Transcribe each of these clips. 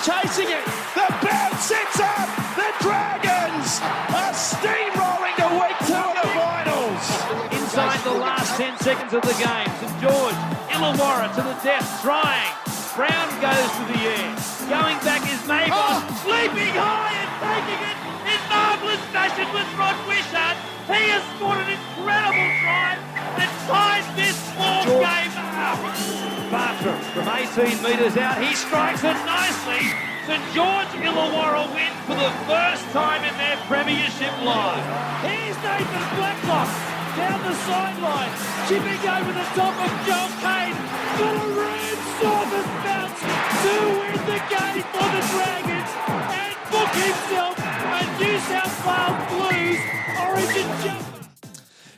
chasing it. The bounce sits up. The Dragons are steamrolling to week 2 of the finals. Inside the last 10 seconds of the game, St George, Illawarra to the death, trying. Brown goes to the air. Going back is Mabon, leaping high and taking it in marvellous fashion with Rod Wishart. He has scored an incredible try and ties this fourth game up. Bartram from 18 metres out, he strikes it nicely. St George Illawarra win for the first time in their premiership life. Here's Nathan Blacklock down the sideline, chipping over the top of Joel Kane. Got a room-sorbet bounce to win the game for the Dragons and book himself a New South Wales Blues Origin jumper.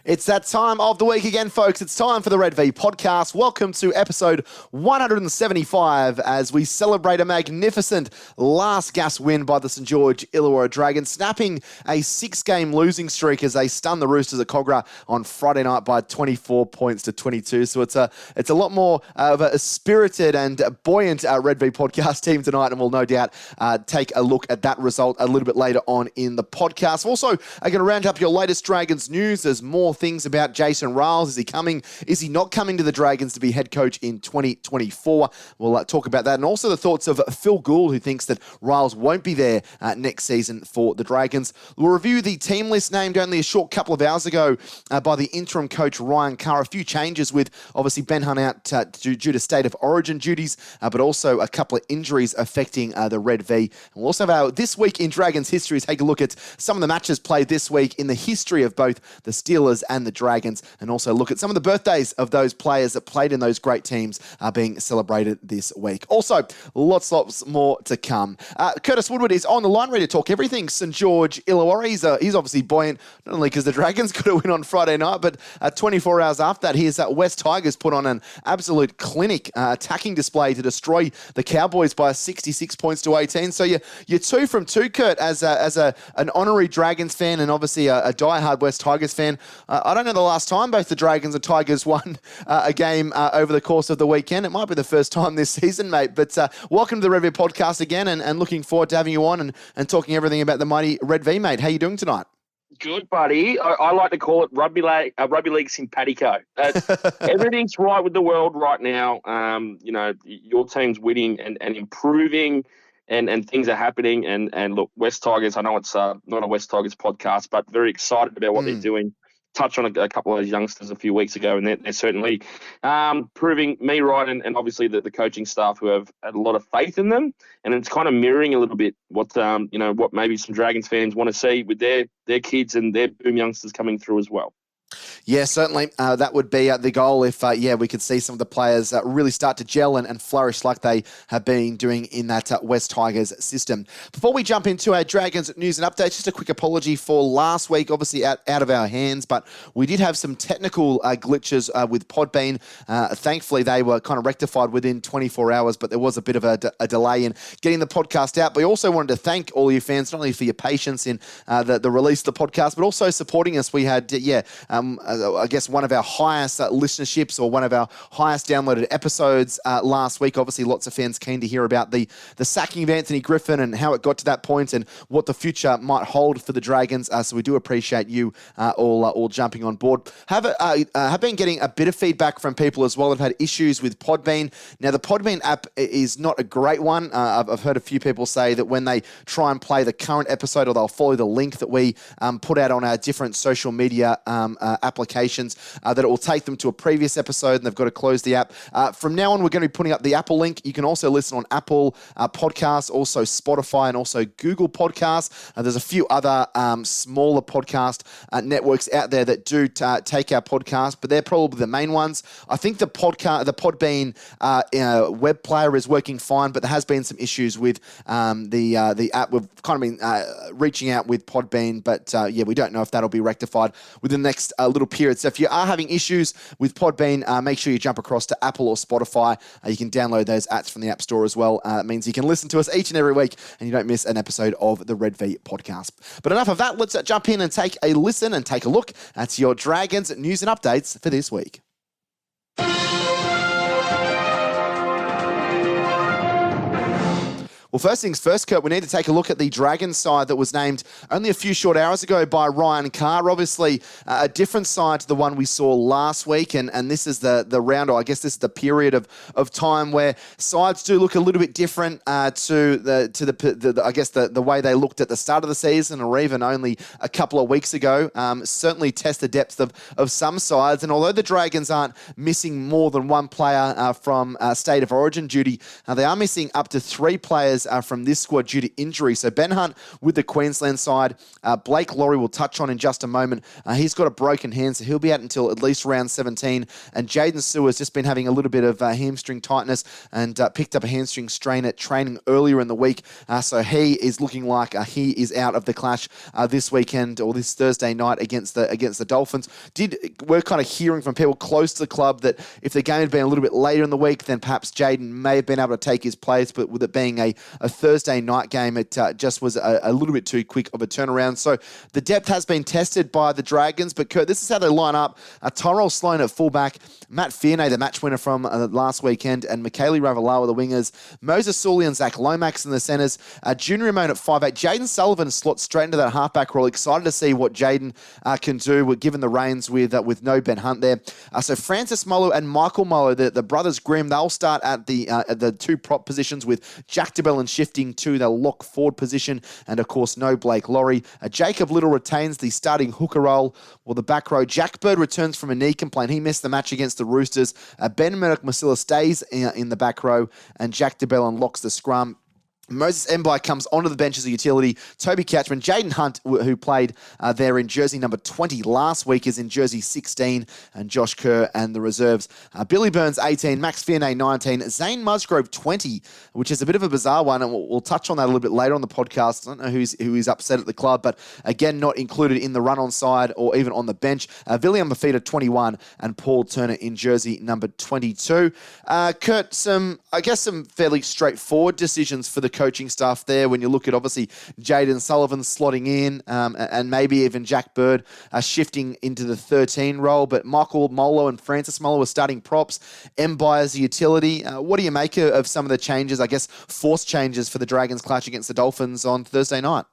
It's that time of the week again, folks. It's time for the Red V podcast. Welcome to episode 175 as we celebrate a magnificent last gasp win by the St George Illawarra Dragons, snapping a 6-game losing streak as they stun the Roosters at Kogarah on Friday night by 24 points to 22. So it's a lot more of a spirited and buoyant Red V podcast team tonight, and we'll no doubt take a look at that result a little bit later on in the podcast. Also, I'm going to round up your latest Dragons news. There's more things about Jason Ryles. Is he coming? Is he not coming to the Dragons to be head coach in 2024? We'll talk about that. And also the thoughts of Phil Gould, who thinks that Ryles won't be there next season for the Dragons. We'll review the team list named only a short couple of hours ago by the interim coach Ryan Carr. A few changes with obviously Ben Hunt out due to state of origin duties, but also a couple of injuries affecting the Red V. And we'll also have our This Week in Dragons History, take a look at some of the matches played this week in the history of both the Steelers and the Dragons, and also look at some of the birthdays of those players that played in those great teams being celebrated this week. Also, lots more to come. Curtis Woodward is on the line, ready to talk everything St George Illawarra. He's obviously buoyant, not only because the Dragons got a win on Friday night, but 24 hours after that, here's West Tigers put on an absolute clinic attacking display to destroy the Cowboys by 66 points to 18. So you're 2 from 2, Kurt, as an honorary Dragons fan and obviously a diehard West Tigers fan. I don't know the last time both the Dragons and Tigers won a game over the course of the weekend. It might be the first time this season, mate. But welcome to the Red V podcast again, and looking forward to having you on and talking everything about the mighty Red V, mate. How you doing tonight? Good, buddy. I like to call it rugby league simpatico. Everything's right with the world right now. Your team's winning and improving. And things are happening. And look, West Tigers, I know it's not a West Tigers podcast, but very excited about what they're doing. Touched on a couple of those youngsters a few weeks ago, and they're certainly proving me right, and obviously the coaching staff who have had a lot of faith in them. And it's kind of mirroring a little bit what maybe some Dragons fans want to see with their kids and their boom youngsters coming through as well. Yeah, certainly. That would be the goal if, we could see some of the players really start to gel and flourish like they have been doing in that West Tigers system. Before we jump into our Dragons news and updates, just a quick apology for last week, obviously out of our hands, but we did have some technical glitches with Podbean. Thankfully, they were kind of rectified within 24 hours, but there was a bit of a delay in getting the podcast out. But we also wanted to thank all you fans, not only for your patience in the release of the podcast, but also supporting us. We had, I guess one of our highest listenerships or one of our highest downloaded episodes last week. Obviously, lots of fans keen to hear about the sacking of Anthony Griffin and how it got to that point and what the future might hold for the Dragons. So we do appreciate you all jumping on board. Have been getting a bit of feedback from people as well that have had issues with Podbean. Now, the Podbean app is not a great one. I've heard a few people say that when they try and play the current episode, or they'll follow the link that we put out on our different social media applications, that it will take them to a previous episode and they've got to close the app. From now on, we're going to be putting up the Apple link. You can also listen on Apple Podcasts, also Spotify, and also Google Podcasts. There's a few other smaller podcast networks out there that do take our podcast, but they're probably the main ones. I think the Podbean web player is working fine, but there has been some issues with the app. We've kind of been reaching out with Podbean, but we don't know if that'll be rectified within the next little period. So if you are having issues with Podbean, make sure you jump across to Apple or Spotify. You can download those apps from the App Store as well. It means you can listen to us each and every week and you don't miss an episode of the Red V podcast. But enough of that. Let's jump in and take a listen and take a look at your Dragons news and updates for this week. Well, Well, first things first, Kurt, we need to take a look at the Dragons side that was named only a few short hours ago by Ryan Carr. Obviously, a different side to the one we saw last week, and this is the round, or I guess this is the period of time where sides do look a little bit different to the way they looked at the start of the season, or even only a couple of weeks ago. Certainly test the depth of some sides, and although the Dragons aren't missing more than one player from State of Origin duty, they are missing up to 3 players from this squad due to injury. So Ben Hunt with the Queensland side, Blake Laurie we'll touch on in just a moment. He's got a broken hand, so he'll be out until at least round 17. And Jaden Sewer's just been having a little bit of hamstring tightness and picked up a hamstring strain at training earlier in the week. So he is looking like he is out of the clash this weekend, or this Thursday night against the Dolphins. We're kind of hearing from people close to the club that if the game had been a little bit later in the week, then perhaps Jaden may have been able to take his place, but with it being a Thursday night game, it just was a little bit too quick of a turnaround. So the depth has been tested by the Dragons, but Kurt, this is how they line up. Tyrell Sloan at fullback, Matt Fierney, the match winner from last weekend, and Michaeli Ravalawa, the wingers, Moses Sully and Zach Lomax in the centres, Junior Ramon at 5'8". Jaden Sullivan slots straight into that halfback role. Excited to see what Jaden can do. We're given the reins with no Ben Hunt there. So Francis Molo and Michael Molo, the brothers Grimm, they'll start at the 2 prop positions, with Jack DeBellin shifting to the lock forward position, and of course no Blake Laurie. Jacob Little retains the starting hooker role. Well, the back row, Jack Bird returns from a knee complaint. He missed the match against the Roosters. Ben Murdoch-Masila stays in the back row, and Jack DeBellin locks the scrum. Moses Mbai comes onto the bench as a utility. Toby Catchman, Jaden Hunt, who played there in jersey number 20 last week, is in jersey 16, and Josh Kerr and the reserves. Billy Burns, 18, Max Fierney, 19, Zane Musgrove, 20, which is a bit of a bizarre one, and we'll touch on that a little bit later on the podcast. I don't know who is upset at the club, but again, not included in the run-on side or even on the bench. William Mafita, 21, and Paul Turner in jersey number 22. Kurt, some fairly straightforward decisions for the coaching staff there when you look at obviously Jaden Sullivan slotting in and maybe even Jack Bird shifting into the 13 role, but Michael Molo and Francis Molo are starting props. Mbai as a utility. What do you make of some of the changes, I guess forced changes for the Dragons clash against the Dolphins on Thursday night?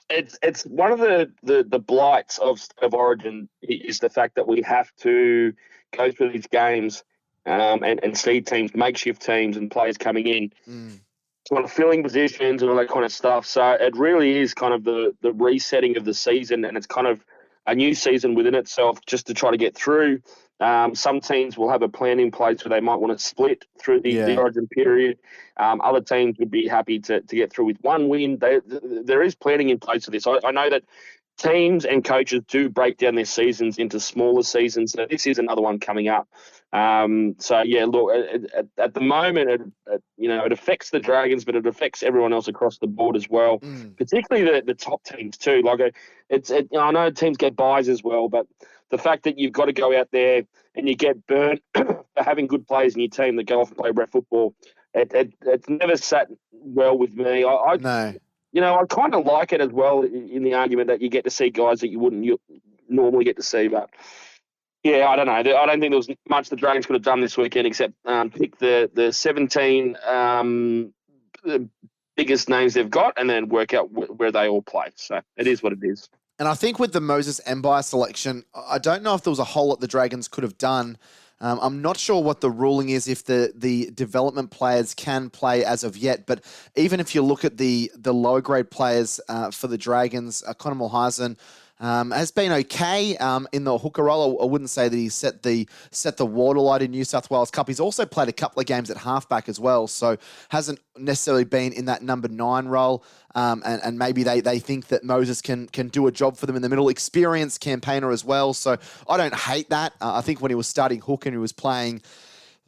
It's one of the blights of Origin is the fact that we have to go through these games and see teams, makeshift teams and players coming in. Sort of filling positions and all that kind of stuff. So it really is kind of the resetting of the season, and it's kind of a new season within itself just to try to get through. Some teams will have a plan in place where they might want to split through the Origin period. Other teams would be happy to get through with one win. There is planning in place for this. I know that teams and coaches do break down their seasons into smaller seasons. So this is another one coming up. So yeah, look, at the moment, it affects the Dragons, but it affects everyone else across the board as well, particularly the top teams too. Like I know teams get buys as well, but the fact that you've got to go out there and you get burnt for having good players in your team that go off and play ref football, it's never sat well with me. No. I kind of like it as well in the argument that you get to see guys that you wouldn't normally get to see. But, yeah, I don't know. I don't think there was much the Dragons could have done this weekend except pick the 17 biggest names they've got and then work out where they all play. So it is what it is. And I think with the Moses Mbai selection, I don't know if there was a whole lot the Dragons could have done. I'm not sure what the ruling is if the development players can play as of yet, but even if you look at the lower grade players for the Dragons, Connor Mulhausen has been okay in the hooker role. I wouldn't say that he set the waterlight in New South Wales Cup. He's also played a couple of games at halfback as well, so hasn't necessarily been in that number 9 role. And maybe they think that Moses can do a job for them in the middle. Experienced campaigner as well, so I don't hate that. I think when he was starting hook and he was playing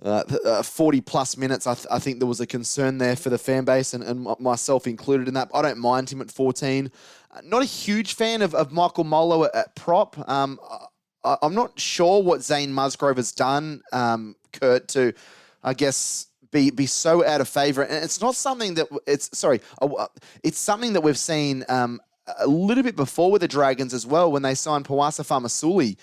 40-plus minutes, I think there was a concern there for the fan base and myself included in that. I don't mind him at 14. Not a huge fan of Michael Molo at prop. I'm not sure what Zane Musgrove has done, Kurt, to, I guess, be so out of favour. And it's not something that it's something that we've seen a little bit before with the Dragons as well, when they signed Pawasa Famasuli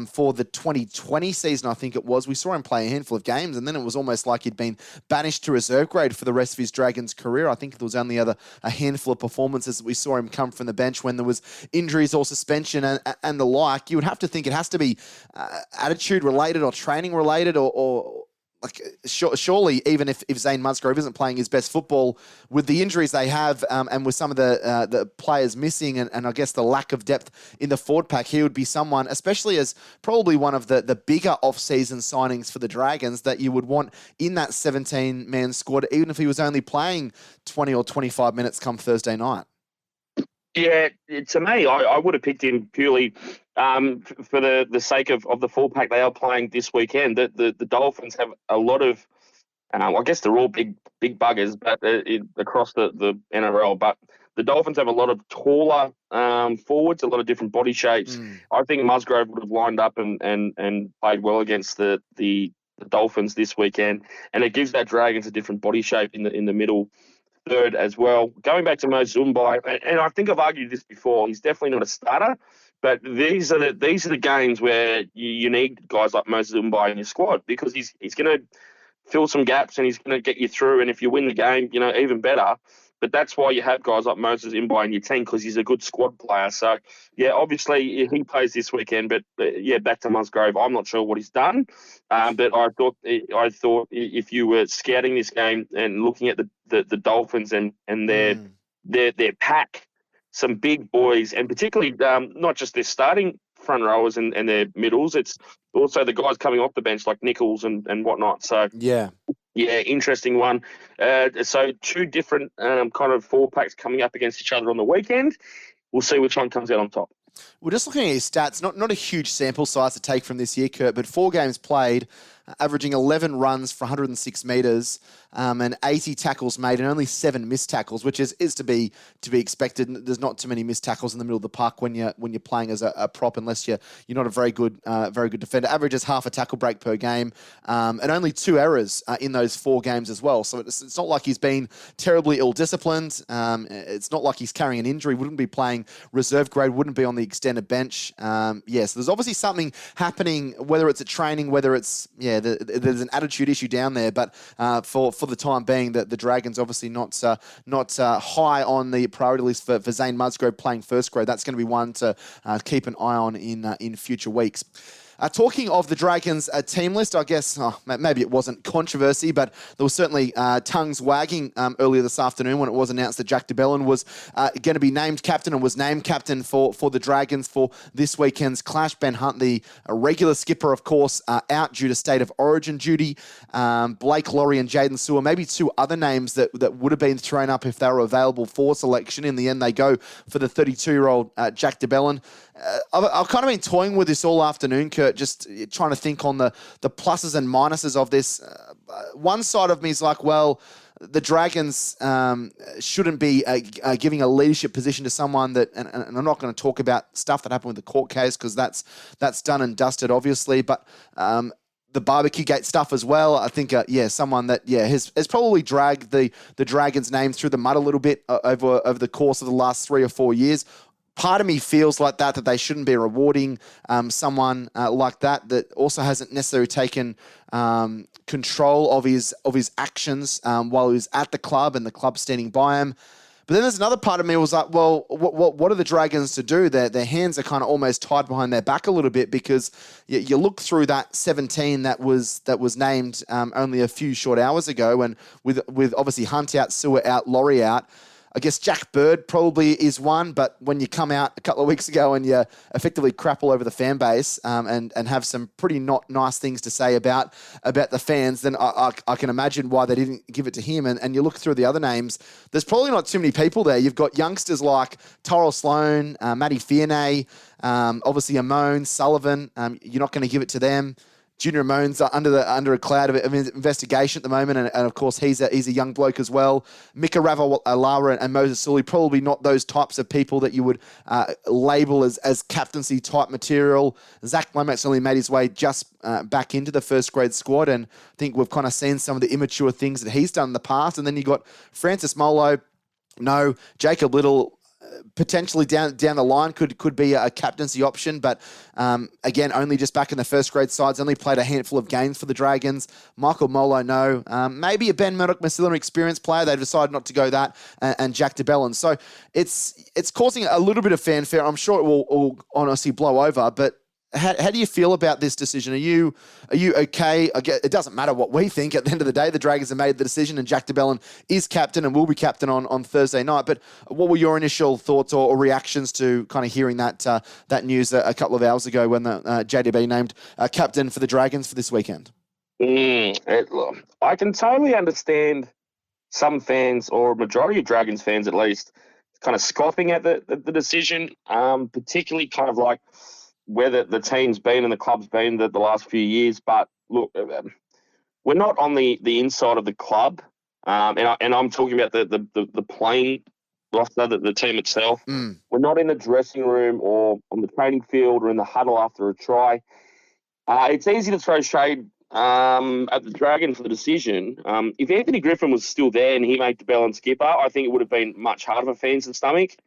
for the 2020 season, I think it was. We saw him play a handful of games, and then it was almost like he'd been banished to reserve grade for the rest of his Dragons career. I think there was only a handful of performances that we saw him come from the bench when there was injuries or suspension and the like. You would have to think it has to be attitude related or training related or like surely, even if Zane Musgrove isn't playing his best football with the injuries they have and with some of the players missing and I guess the lack of depth in the forward pack, he would be someone, especially as probably one of the bigger off-season signings for the Dragons, that you would want in that 17-man squad, even if he was only playing 20 or 25 minutes come Thursday night. Yeah, to me, I would have picked him purely for the sake of the full pack they are playing this weekend. The Dolphins have a lot of, I guess they're all big buggers, but across the NRL. But the Dolphins have a lot of taller forwards, a lot of different body shapes. I think Musgrove would have lined up and played well against the Dolphins this weekend, and it gives that Dragons a different body shape in the middle third as well. Going back to Mo Zumbai, and I think I've argued this before, he's definitely not a starter, but these are the games where you need guys like Mo Zumbai in your squad, because he's going to fill some gaps and he's going to get you through. And if you win the game, even better. But that's why you have guys like Moses Imbai in your team, because he's a good squad player. So, yeah, obviously he plays this weekend. But, back to Musgrove, I'm not sure what he's done. But I thought if you were scouting this game and looking at the Dolphins and their pack, some big boys, and particularly not just their starting front rowers and their middles, it's also the guys coming off the bench like Nichols and whatnot. So, yeah, interesting one. So two different kind of four packs coming up against each other on the weekend. We'll see which one comes out on top. We're just looking at his stats, not a huge sample size to take from this year, Kurt, but 4 games played, averaging 11 runs for 106 metres and 80 tackles made and only 7 missed tackles, which is to be expected. There's not too many missed tackles in the middle of the park when you're playing as a prop, unless you're not a very good defender. Averages half a tackle break per game and only 2 errors in those 4 games as well. So it's not like he's been terribly ill-disciplined. It's not like he's carrying an injury. Wouldn't be playing reserve grade. Wouldn't be on the extended bench. So there's obviously something happening, whether it's at training, whether it's there's an attitude issue down there. But for the time being, that the Dragons obviously not high on the priority list for Zane Musgrove playing first grade. That's going to be one to keep an eye on in future weeks. Talking of the Dragons team list, I guess maybe it wasn't controversy, but there was certainly tongues wagging earlier this afternoon when it was announced that Jack de Belin was going to be named captain and was named captain for the Dragons for this weekend's clash. Ben Hunt, the regular skipper, of course, out due to state of origin duty. Blake Laurie and Jaden Sewer, maybe 2 other names that would have been thrown up if they were available for selection. In the end, they go for the 32-year-old Jack de Belin. I've kind of been toying with this all afternoon, Kurt, just trying to think on the pluses and minuses of this. One side of me is like, well, the Dragons shouldn't be giving a leadership position to someone that, and I'm not going to talk about stuff that happened with the court case because that's done and dusted, obviously, but the barbecue gate stuff as well. I think, someone that, has probably dragged the Dragons' name through the mud a little bit over the course of the last 3 or 4 years. Part of me feels like that they shouldn't be rewarding someone like that also hasn't necessarily taken control of his actions while he was at the club and the club standing by him. But then there's another part of me was like, well, what are the Dragons to do? Their hands are kind of almost tied behind their back a little bit, because you look through that 17 that was named only a few short hours ago, and with obviously Hunt out, Sewer out, Laurie out. I guess Jack Bird probably is one, but when you come out a couple of weeks ago and you effectively crap all over the fan base and have some pretty not nice things to say about the fans, then I can imagine why they didn't give it to him. And you look through the other names, there's probably not too many people there. You've got youngsters like Tyrell Sloan, Matty Fiernay, obviously Amon, Sullivan. You're not going to give it to them. Junior Ramone's under a cloud of investigation at the moment, and of course he's a young bloke as well. Mika Ravalawa and Moses Sully, probably not those types of people that you would label as captaincy type material. Zach Lomax only made his way just back into the first grade squad, and I think we've kind of seen some of the immature things that he's done in the past. And then you got Francis Molo, no, Jacob Little. potentially down the line could be a captaincy option, but again, only just back in the first grade sides, only played a handful of games for the Dragons. Michael Molo, no. Maybe a Ben Murdoch-Masila experienced player. They've decided not to go that, and Jack de Belin. So it's causing a little bit of fanfare. I'm sure it will honestly blow over, but how do you feel about this decision? Are you okay? It doesn't matter what we think. At the end of the day, the Dragons have made the decision, and Jack de Belin is captain and will be captain on Thursday night. But what were your initial thoughts or reactions to kind of hearing that news a couple of hours ago when the JDB named captain for the Dragons for this weekend? I can totally understand some fans, or a majority of Dragons fans at least, kind of scoffing at the decision, particularly kind of like whether the team's been and the club's been the last few years. But look, we're not on the inside of the club, and I'm talking about the playing roster, the team itself. We're not in the dressing room or on the training field or in the huddle after a try. It's easy to throw shade at the Dragons for the decision. If Anthony Griffin was still there and he made de Belin skipper, I think it would have been much harder for fans to stomach.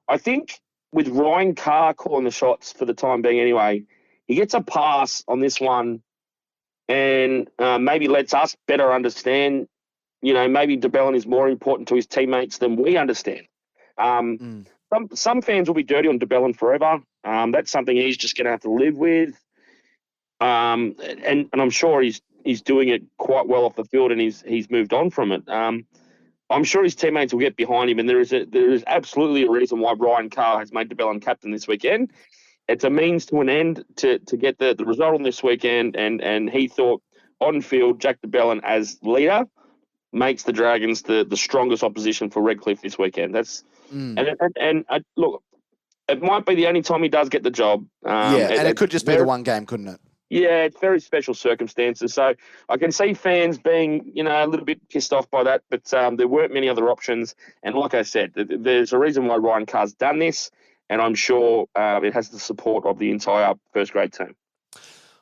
I think with Ryan Carr calling the shots for the time being anyway, he gets a pass on this one and maybe lets us better understand, maybe de Belin is more important to his teammates than we understand. Some fans will be dirty on de Belin forever. That's something he's just going to have to live with. And I'm sure he's doing it quite well off the field, and he's moved on from it. I'm sure his teammates will get behind him, and there is absolutely a reason why Ryan Carr has made de Belin captain this weekend. It's a means to an end to get the result on this weekend, and he thought on field Jack de Belin as leader makes the Dragons the strongest opposition for Redcliffe this weekend. Look, it might be the only time he does get the job. And it could just be the one game, couldn't it? Yeah, it's very special circumstances. So I can see fans being, a little bit pissed off by that, but there weren't many other options. And like I said, there's a reason why Ryan Carr's done this, and I'm sure it has the support of the entire first grade team.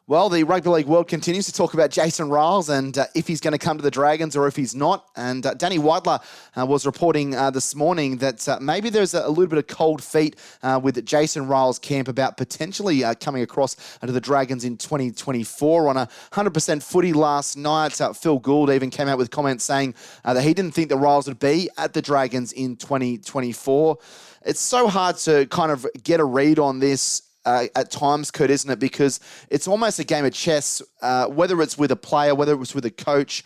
Well, the rugby league world continues to talk about Jason Ryles and if he's going to come to the Dragons or if he's not. And Danny Weidler was reporting this morning that maybe there's a little bit of cold feet with Jason Ryles' camp about potentially coming across to the Dragons in 2024. On 100% footy last night, Phil Gould even came out with comments saying that he didn't think that Ryles would be at the Dragons in 2024. It's so hard to kind of get a read on this at times, Kurt, isn't it? Because it's almost a game of chess, whether it's with a player, whether it's with a coach,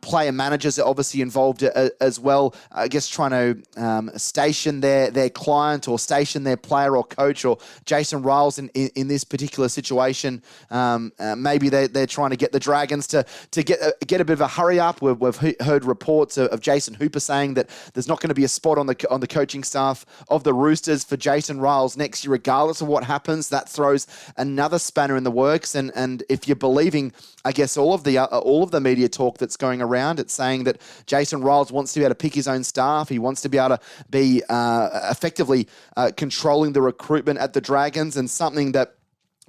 player managers are obviously involved as well. I guess trying to station their client or station their player or coach, or Jason Ryles in this particular situation. Maybe they're trying to get the Dragons to get a bit of a hurry up. We've heard reports of Jason Hooper saying that there's not going to be a spot on the coaching staff of the Roosters for Jason Ryles next year, regardless of what happens. That throws another spanner in the works. And if you're believing, I guess, all of the media talk that's going around, it's saying that Jason Ryles wants to be able to pick his own staff. He wants to be able to be effectively controlling the recruitment at the Dragons, and something that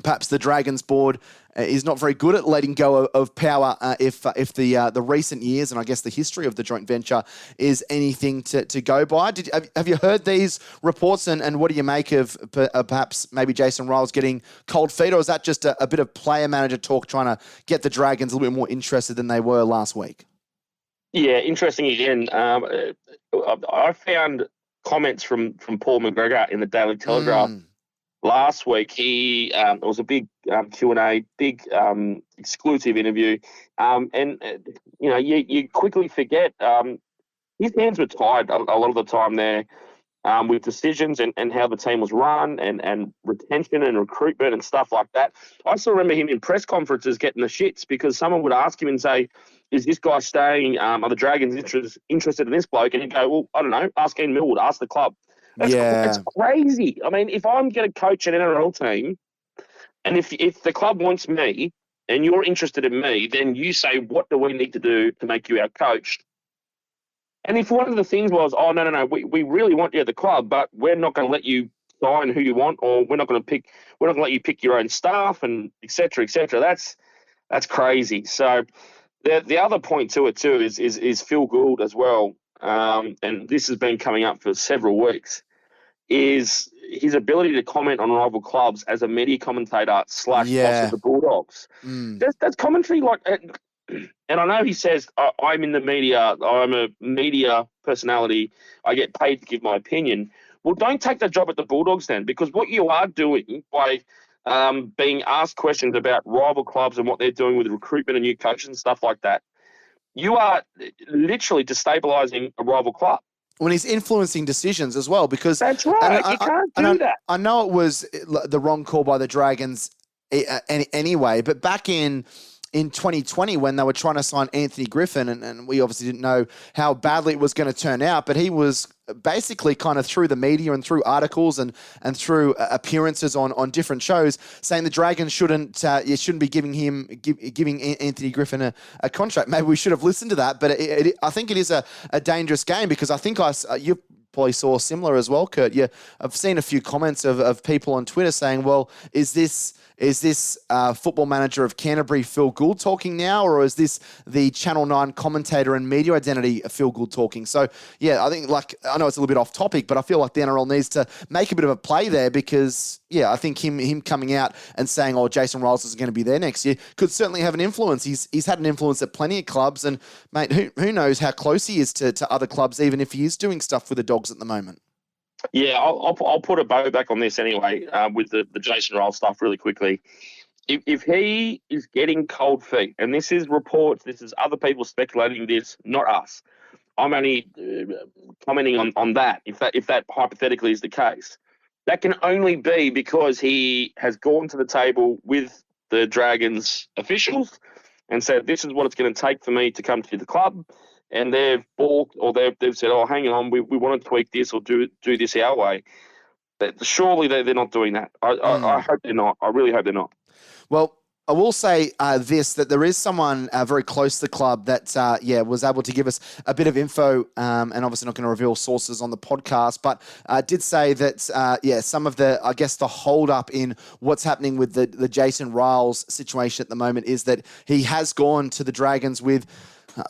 perhaps the Dragons board is not very good at letting go of power if the recent years and I guess the history of the joint venture is anything to go by. Have you heard these reports, and what do you make of perhaps maybe Jason Ryles getting cold feet, or is that just a bit of player manager talk trying to get the Dragons a little bit more interested than they were last week? Yeah, interesting again. I found comments from Paul McGregor in the Daily Telegraph last week. It was a big Q&A, big exclusive interview, and you quickly forget his hands were tied a lot of the time there with decisions and how the team was run and retention and recruitment and stuff like that. I still remember him in press conferences getting the shits because someone would ask him and say, "Is this guy staying? Are the Dragons interested in this bloke?" And he'd go, "Well, I don't know. Ask Ian Millwood, ask the club." That's crazy. I mean, if I'm going to coach an NRL team, and if the club wants me and you're interested in me, then you say, what do we need to do to make you our coach? And if one of the things was, oh, no, we really want you at the club, but we're not going to let you sign who you want, or we're not going to let you pick your own staff, and et cetera, that's crazy. So the other point to it too is Phil Gould as well. And this has been coming up for several weeks. is his ability to comment on rival clubs as a media commentator / boss of the Bulldogs. That's commentary like, and I know he says, I'm in the media, I'm a media personality, I get paid to give my opinion. Well, don't take that job at the Bulldogs then, because what you are doing by being asked questions about rival clubs and what they're doing with recruitment and new coaches and stuff like that, you are literally destabilising a rival club. When he's influencing decisions as well, because that's right. You can't do that. I know it was the wrong call by the Dragons anyway, but back in 2020 when they were trying to sign Anthony Griffin, and we obviously didn't know how badly it was going to turn out, but he was basically kind of through the media and through articles and through appearances on different shows saying the Dragons shouldn't be giving Anthony Griffin a contract. Maybe we should have listened to that, but I think it is a dangerous game, because I think you probably saw similar as well, Kurt. I've seen a few comments of people on Twitter saying, well, is this football manager of Canterbury, Phil Gould, talking now, or is this the Channel 9 commentator and media identity, Phil Gould, talking? So, yeah, I think, I know it's a little bit off topic, but I feel like the NRL needs to make a bit of a play there, because, yeah, I think him coming out and saying, Jason Ryles is going to be there next year could certainly have an influence. He's had an influence at plenty of clubs, and, mate, who knows how close he is to other clubs, even if he is doing stuff with the Dogs at the moment. Yeah, I'll put a bow back on this anyway with the Jason Ryles stuff really quickly. If he is getting cold feet, and this is reports, this is other people speculating this, not us. I'm only commenting on that. If that hypothetically is the case, that can only be because he has gone to the table with the Dragons officials and said, this is what it's going to take for me to come to the club. And they've balked, or they've said, hang on, we want to tweak this or do this our way. Surely they're not doing that. I hope they're not. I really hope they're not. Well, I will say that there is someone very close to the club that, was able to give us a bit of info, and obviously not going to reveal sources on the podcast, but did say that, some of the hold up in what's happening with the Jason Ryles situation at the moment is that he has gone to the Dragons with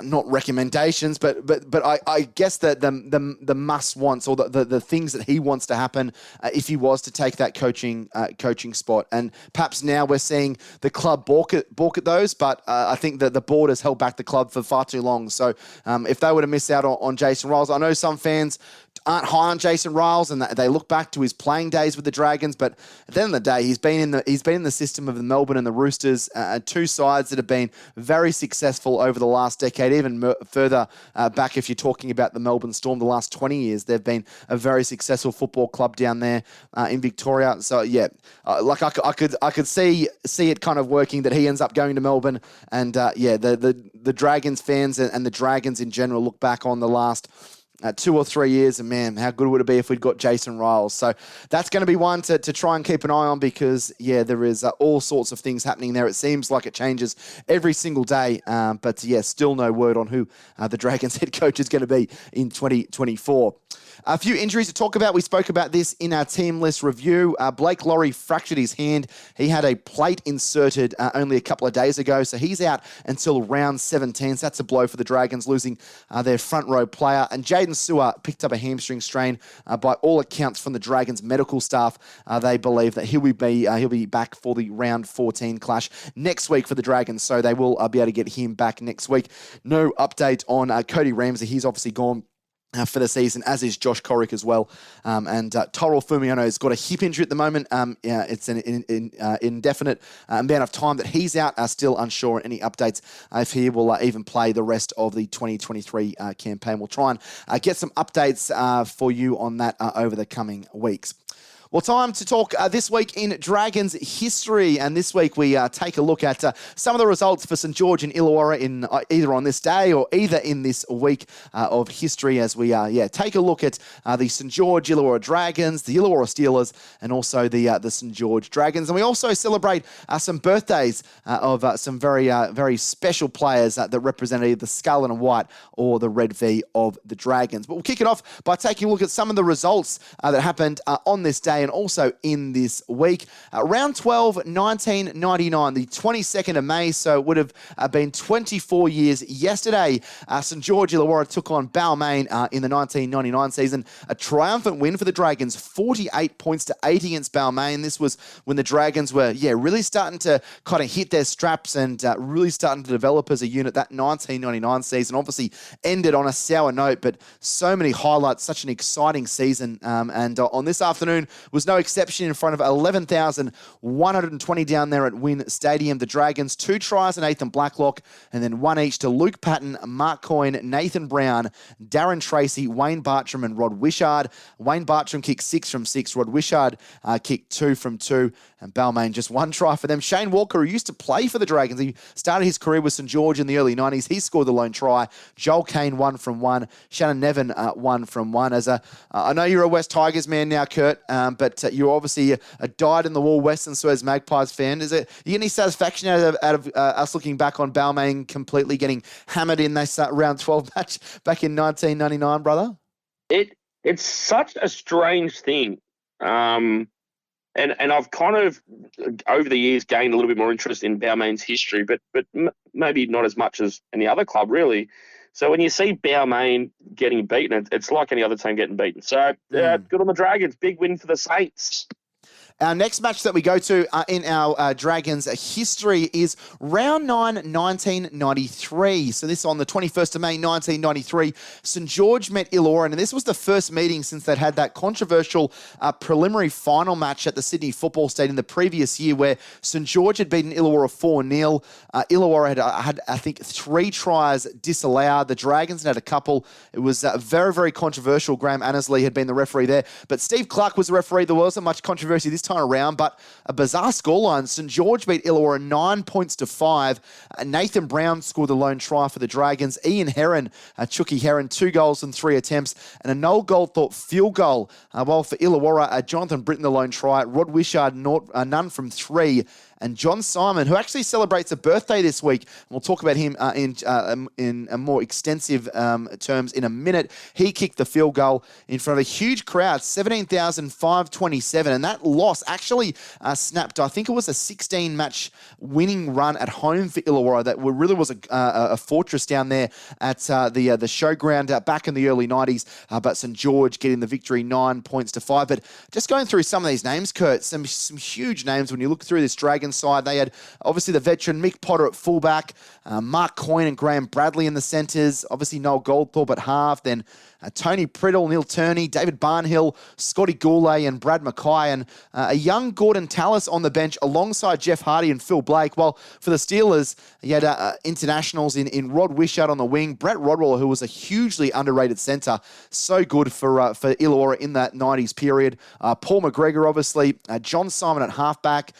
not recommendations, but I guess that the must wants, or the things that he wants to happen if he was to take that coaching spot. And perhaps now we're seeing the club balk at those, but I think that the board has held back the club for far too long. So if they were to miss out on Jason Ryles, I know some fans aren't high on Jason Ryles, and they look back to his playing days with the Dragons. But at the end of the day, he's been in the system of the Melbourne and the Roosters, two sides that have been very successful over the last decade. Even further back, if you're talking about the Melbourne Storm, the last 20 years, they've been a very successful football club down there in Victoria. So yeah, I could see it kind of working that he ends up going to Melbourne, and the Dragons fans and the Dragons in general look back on the last 2 or 3 years, and man, how good would it be if we'd got Jason Ryles? So that's going to be one to try and keep an eye on, because there is all sorts of things happening there. It seems like it changes every single day, but still no word on who the Dragons head coach is going to be in 2024. A few injuries to talk about. We spoke about this in our team list review. Blake Lawrie fractured his hand. He had a plate inserted only a couple of days ago, so he's out until round 17. So that's a blow for the Dragons, losing their front row player. And Jaden Sewer picked up a hamstring strain. By all accounts from the Dragons medical staff, they believe that he'll be back for the round 14 clash next week for the Dragons. So they will be able to get him back next week. No update on Cody Ramsey. He's obviously gone for the season, as is Josh Corrick as well. And Tyrell Fumiano has got a hip injury at the moment. It's an indefinite amount of time that he's out. Still unsure on any updates if he will even play the rest of the 2023 campaign. We'll try and get some updates for you on that over the coming weeks. Well, time to talk this week in Dragons history. And this week we take a look at some of the results for St George and Illawarra in either on this day or either in this week of history, as we take a look at the St George Illawarra Dragons, the Illawarra Steelers, and also the St George Dragons. And we also celebrate some birthdays of some very special players that represent either the Scarlet and White or the Red V of the Dragons. But we'll kick it off by taking a look at some of the results that happened on this day and also in this week. Round 12, 1999, the 22nd of May, so it would have been 24 years yesterday. St George Illawarra took on Balmain in the 1999 season. A triumphant win for the Dragons, 48 points to 8 against Balmain. This was when the Dragons were, really starting to kind of hit their straps and really starting to develop as a unit. That 1999 season obviously ended on a sour note, but so many highlights, such an exciting season. And on this afternoon was no exception in front of 11,120 down there at Wynn Stadium. The Dragons, 2 tries to Nathan Blacklock, and then 1 each to Luke Patton, Mark Coyne, Nathan Brown, Darren Tracy, Wayne Bartram, and Rod Wishart. Wayne Bartram kicked 6 from 6. Rod Wishart kicked 2 from 2. And Balmain just 1 try for them. Shane Walker, who used to play for the Dragons, he started his career with St George in the early 90s. He scored the lone try. Joel Kane 1 from 1. Shannon Nevin 1 from 1. I know you're a West Tigers man now, Kurt, but you're obviously a dyed-in-the-wool Western Suez Magpies fan. You get any satisfaction out of us looking back on Balmain completely getting hammered in this round 12 match back in 1999, brother? It's such a strange thing. And I've kind of, over the years, gained a little bit more interest in Balmain's history, but maybe not as much as any other club, really. So when you see Balmain getting beaten, it's like any other team getting beaten. So good on the Dragons. Big win for the Saints. Our next match that we go to in our Dragons history is round 9, 1993. So this on the 21st of May, 1993, St George met Illawarra, and this was the first meeting since they'd had that controversial preliminary final match at the Sydney Football Stadium the previous year where St George had beaten Illawarra 4-0. Illawarra had, I think, 3 tries disallowed. The Dragons had a couple. It was very, very controversial. Graham Annesley had been the referee there, but Steve Clark was the referee. There wasn't much controversy this time around, but a bizarre scoreline. St George beat Illawarra 9 points to 5. Nathan Brown scored the lone try for the Dragons. Ian Heron, Chucky Heron, 2 goals and 3 attempts, and a Noel Goldthorpe field goal. While for Illawarra, Jonathan Britton the lone try. Rod Wishart, none from 3. And John Simon, who actually celebrates a birthday this week. And we'll talk about him in a more extensive terms in a minute. He kicked the field goal in front of a huge crowd, 17,527. And that loss actually snapped, I think it was a 16-match winning run at home for Illawarra that really was a fortress down there at the showground back in the early 90s. But St George getting the victory 9 points to 5. But just going through some of these names, Kurt, some huge names when you look through this Dragons side. They had obviously the veteran Mick Potter at fullback, Mark Coyne and Graham Bradley in the centres, obviously Noel Goldthorpe at half, then Tony Priddle, Neil Turney, David Barnhill, Scotty Goulet and Brad Mackay, and a young Gordon Tallis on the bench alongside Jeff Hardy and Phil Blake. While for the Steelers, you had internationals in Rod Wishart on the wing, Brett Rodwell, who was a hugely underrated centre, so good for Illawarra in that 90s period. Paul McGregor, obviously, John Simon at halfback,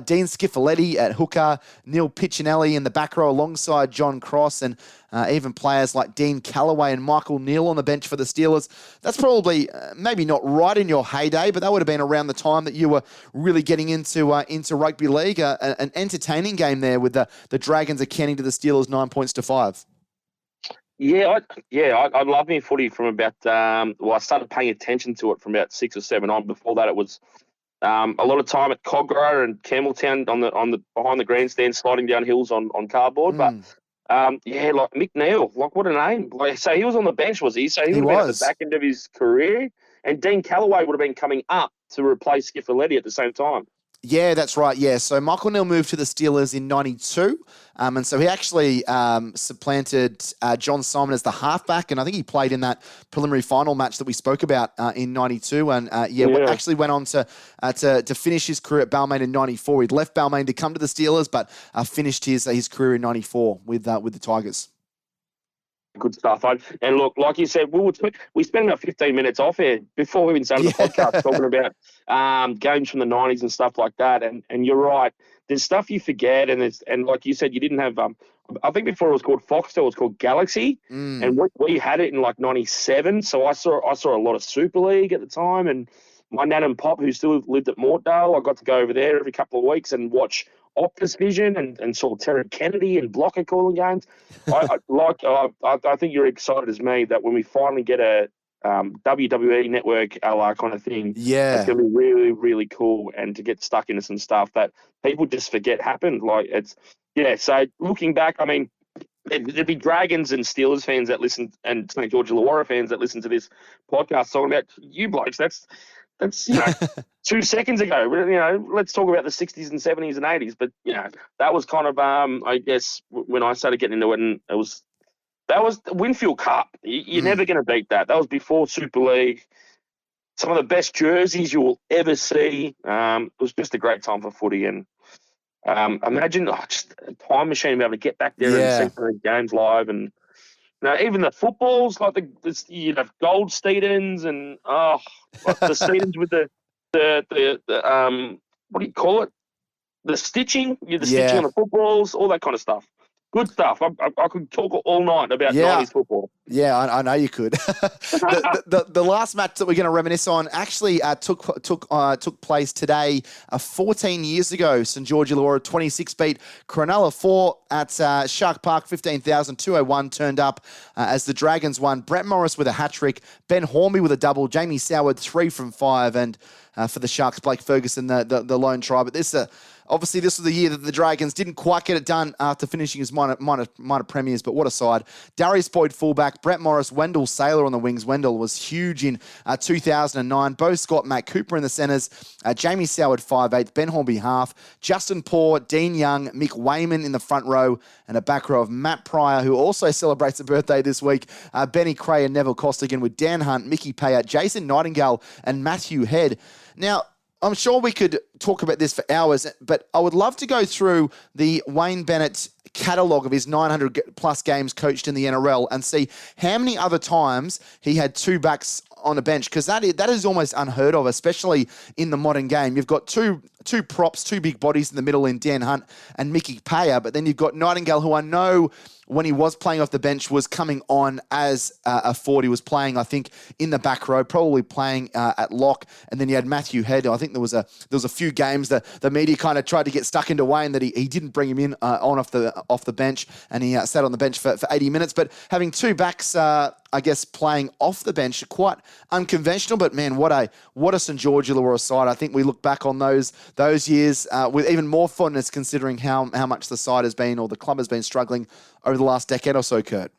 Dean Schifoletti at hooker, Neil Piccinelli in the back row alongside John Cross, and even players like Dean Callaway and Michael Neal on the bench for the Steelers. That's probably maybe not right in your heyday, but that would have been around the time that you were really getting into rugby league. An entertaining game there with the Dragons accounting to the Steelers 9 points to 5. I love me footy from about I started paying attention to it from about 6 or 7 on. Before that, it was a lot of time at Cogra and Campbelltown on the behind the grandstand, sliding down hills on cardboard. But like Mick Neal, like what a name! Like, so he was on the bench, was he? So he would have been at the back end of his career, and Dean Callaway would have been coming up to replace Schifoletti at the same time. Yeah, that's right. Yeah, so Michael Neal moved to the Steelers in 92, and so he actually supplanted John Simon as the halfback, and I think he played in that preliminary final match that we spoke about in 92, and actually went on to finish his career at Balmain in 94. He'd left Balmain to come to the Steelers, but finished his career in 94 with the Tigers. Good stuff. And look, like you said, we spent about 15 minutes off here before we even started the podcast talking about games from the 90s and stuff like that. And you're right. There's stuff you forget, and like you said, you didn't have. I think before it was called Foxtel, it was called Galaxy, and we had it in like 97. So I saw a lot of Super League at the time, and my nan and pop, who still lived at Mortdale, I got to go over there every couple of weeks and watch Optus Vision and saw Terry Kennedy and Blocker calling games. I think you're excited as me that when we finally get a WWE Network a la kind of thing. Yeah. It's going to be really, really cool, and to get stuck into some stuff that people just forget happened. So looking back, I mean, there'd be Dragons and Steelers fans that listen, and St. George Illawarra fans that listen to this podcast talking about you blokes. That's 2 seconds ago. Let's talk about the 60s and 70s and 80s. But that was kind of I guess when I started getting into it, and that was the Winfield Cup. You're never going to beat that. That was before Super League. Some of the best jerseys you will ever see. It was just a great time for footy, and imagine just a time machine, be able to get back there and see some of the games live, and even the footballs, like you'd have Gold Steedens and like the Steedens with the what do you call it? The stitching, stitching on the footballs, all that kind of stuff. Good stuff. I could talk all night about 90s football. Yeah, I know you could. the last match that we're going to reminisce on actually took place today, 14 years ago. St. George Illawarra 26 beat Cronulla 4 at Shark Park. 15,201 turned up as the Dragons won. Brett Morris with a hat-trick, Ben Hornby with a double, Jamie Soward 3 from 5, and for the Sharks, Blake Ferguson, the lone try. But obviously, this was the year that the Dragons didn't quite get it done after finishing as minor premiers, but what a side. Darius Boyd fullback, Brett Morris, Wendell Saylor on the wings. Wendell was huge in 2009. Bo Scott, Matt Cooper in the centres. Jamie Soward 5'8", Ben Hornby half. Justin Poor, Dean Young, Mick Wayman in the front row, and a back row of Matt Pryor, who also celebrates a birthday this week. Benny Cray and Neville Costigan with Dan Hunt, Mickey Payat, Jason Nightingale, and Matthew Head. Now, I'm sure we could talk about this for hours, but I would love to go through the Wayne Bennett catalogue of his 900-plus games coached in the NRL and see how many other times he had two backs on a bench, because that is almost unheard of, especially in the modern game. You've got two props, two big bodies in the middle in Dan Hunt and Mickey Payat, but then you've got Nightingale, who I know when he was playing off the bench was coming on as a forward. He was playing, I think, in the back row, probably playing at lock. And then you had Matthew Head. I think there was a few games that the media kind of tried to get stuck into Wayne that he didn't bring him in off the bench, and he sat on the bench for 80 minutes. But having two backs, I guess, playing off the bench, quite unconventional. But man, what a St. George Illawarra side. I think we look back on those years with even more fondness, considering how much the side has been, or the club has been struggling over the last decade or so, Kurt.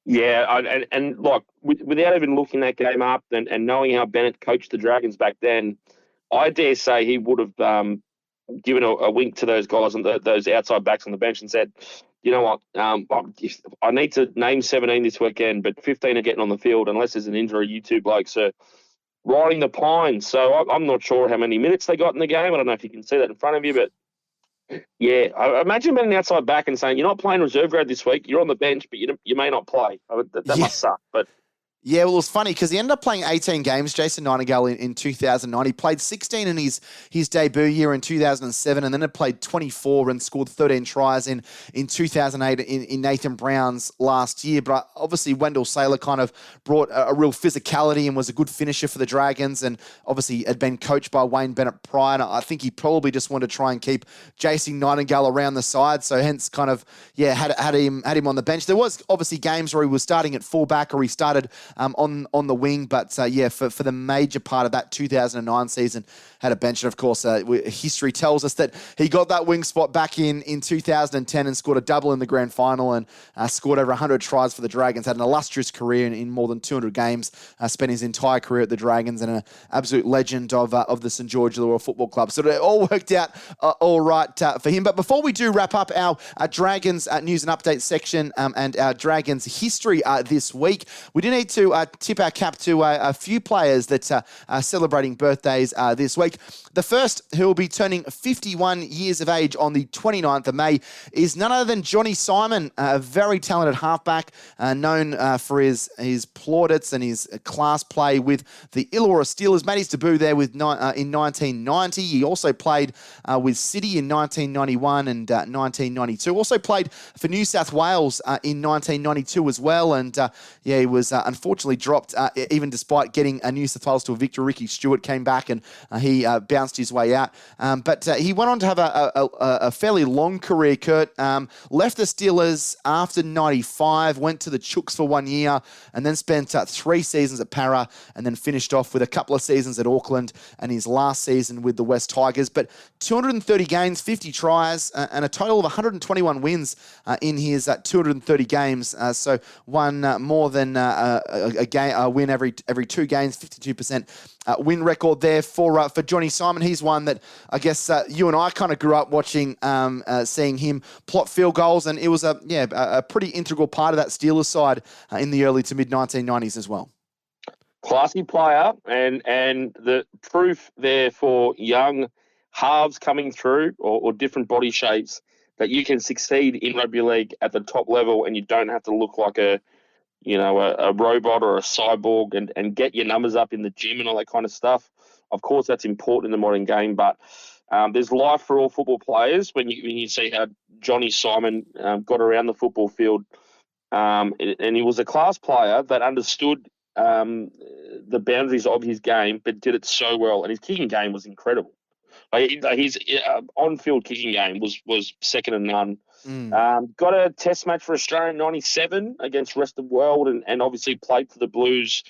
Yeah, and like without even looking that game up and knowing how Bennett coached the Dragons back then, I dare say he would have given a wink to those guys and those outside backs on the bench and said, you know what, I need to name 17 this weekend, but 15 are getting on the field unless there's an injury. You two blokes are riding the pines. So I'm not sure how many minutes they got in the game. I don't know if you can see that in front of you, but yeah, I imagine being an outside back and saying, you're not playing reserve grade this week, you're on the bench, but you may not play. That must suck. But yeah, well, it was funny because he ended up playing 18 games, Jason Nightingale, in 2009. He played 16 in his debut year in 2007, and then had played 24 and scored 13 tries in 2008 in Nathan Brown's last year. But obviously, Wendell Saylor kind of brought a real physicality and was a good finisher for the Dragons, and obviously had been coached by Wayne Bennett prior. And I think he probably just wanted to try and keep Jason Nightingale around the side, so hence kind of, had him on the bench. There was obviously games where he was starting at fullback or he started on the wing, but for the major part of that 2009 season, had a bench. And of course, history tells us that he got that wing spot back in 2010 and scored a double in the grand final and scored over 100 tries for the Dragons. Had an illustrious career in more than 200 games, spent his entire career at the Dragons, and an absolute legend of the St. George Illawarra Football Club. So it all worked out all right for him. But before we do wrap up our Dragons news and update section and our Dragons history this week, we do need to tip our cap to a few players that are celebrating birthdays this week. The first, who will be turning 51 years of age on the 29th of May, is none other than Johnny Simon, a very talented halfback, known for his plaudits and his class play with the Illawarra Steelers. Made his debut there in 1990. He also played with City in 1991 and 1992. Also played for New South Wales in 1992 as well. And he was unfortunately dropped, even despite getting New South Wales to a victory. Ricky Stewart came back and he he bounced his way out. But he went on to have a fairly long career, Kurt. Left the Steelers after 95, went to the Chooks for 1 year, and then spent 3 seasons at Para, and then finished off with a couple of seasons at Auckland and his last season with the West Tigers. But 230 games, 50 tries, and a total of 121 wins in his 230 games. So won more than a win every 2 games, 52% win record there for Johnny Simon. He's one that I guess you and I kind of grew up watching, seeing him plot field goals, and it was a pretty integral part of that Steelers side in the early to mid 1990s as well. Classy player, and the proof there for young halves coming through or different body shapes that you can succeed in rugby league at the top level, and you don't have to look like a robot or a cyborg and get your numbers up in the gym and all that kind of stuff. Of course, that's important in the modern game, but there's life for all football players when you see how Johnny Simon got around the football field, and he was a class player that understood the boundaries of his game, but did it so well, and his kicking game was incredible. His on-field kicking game was second to none. Got a test match for Australia in 97 against rest of the world, and obviously played for the Blues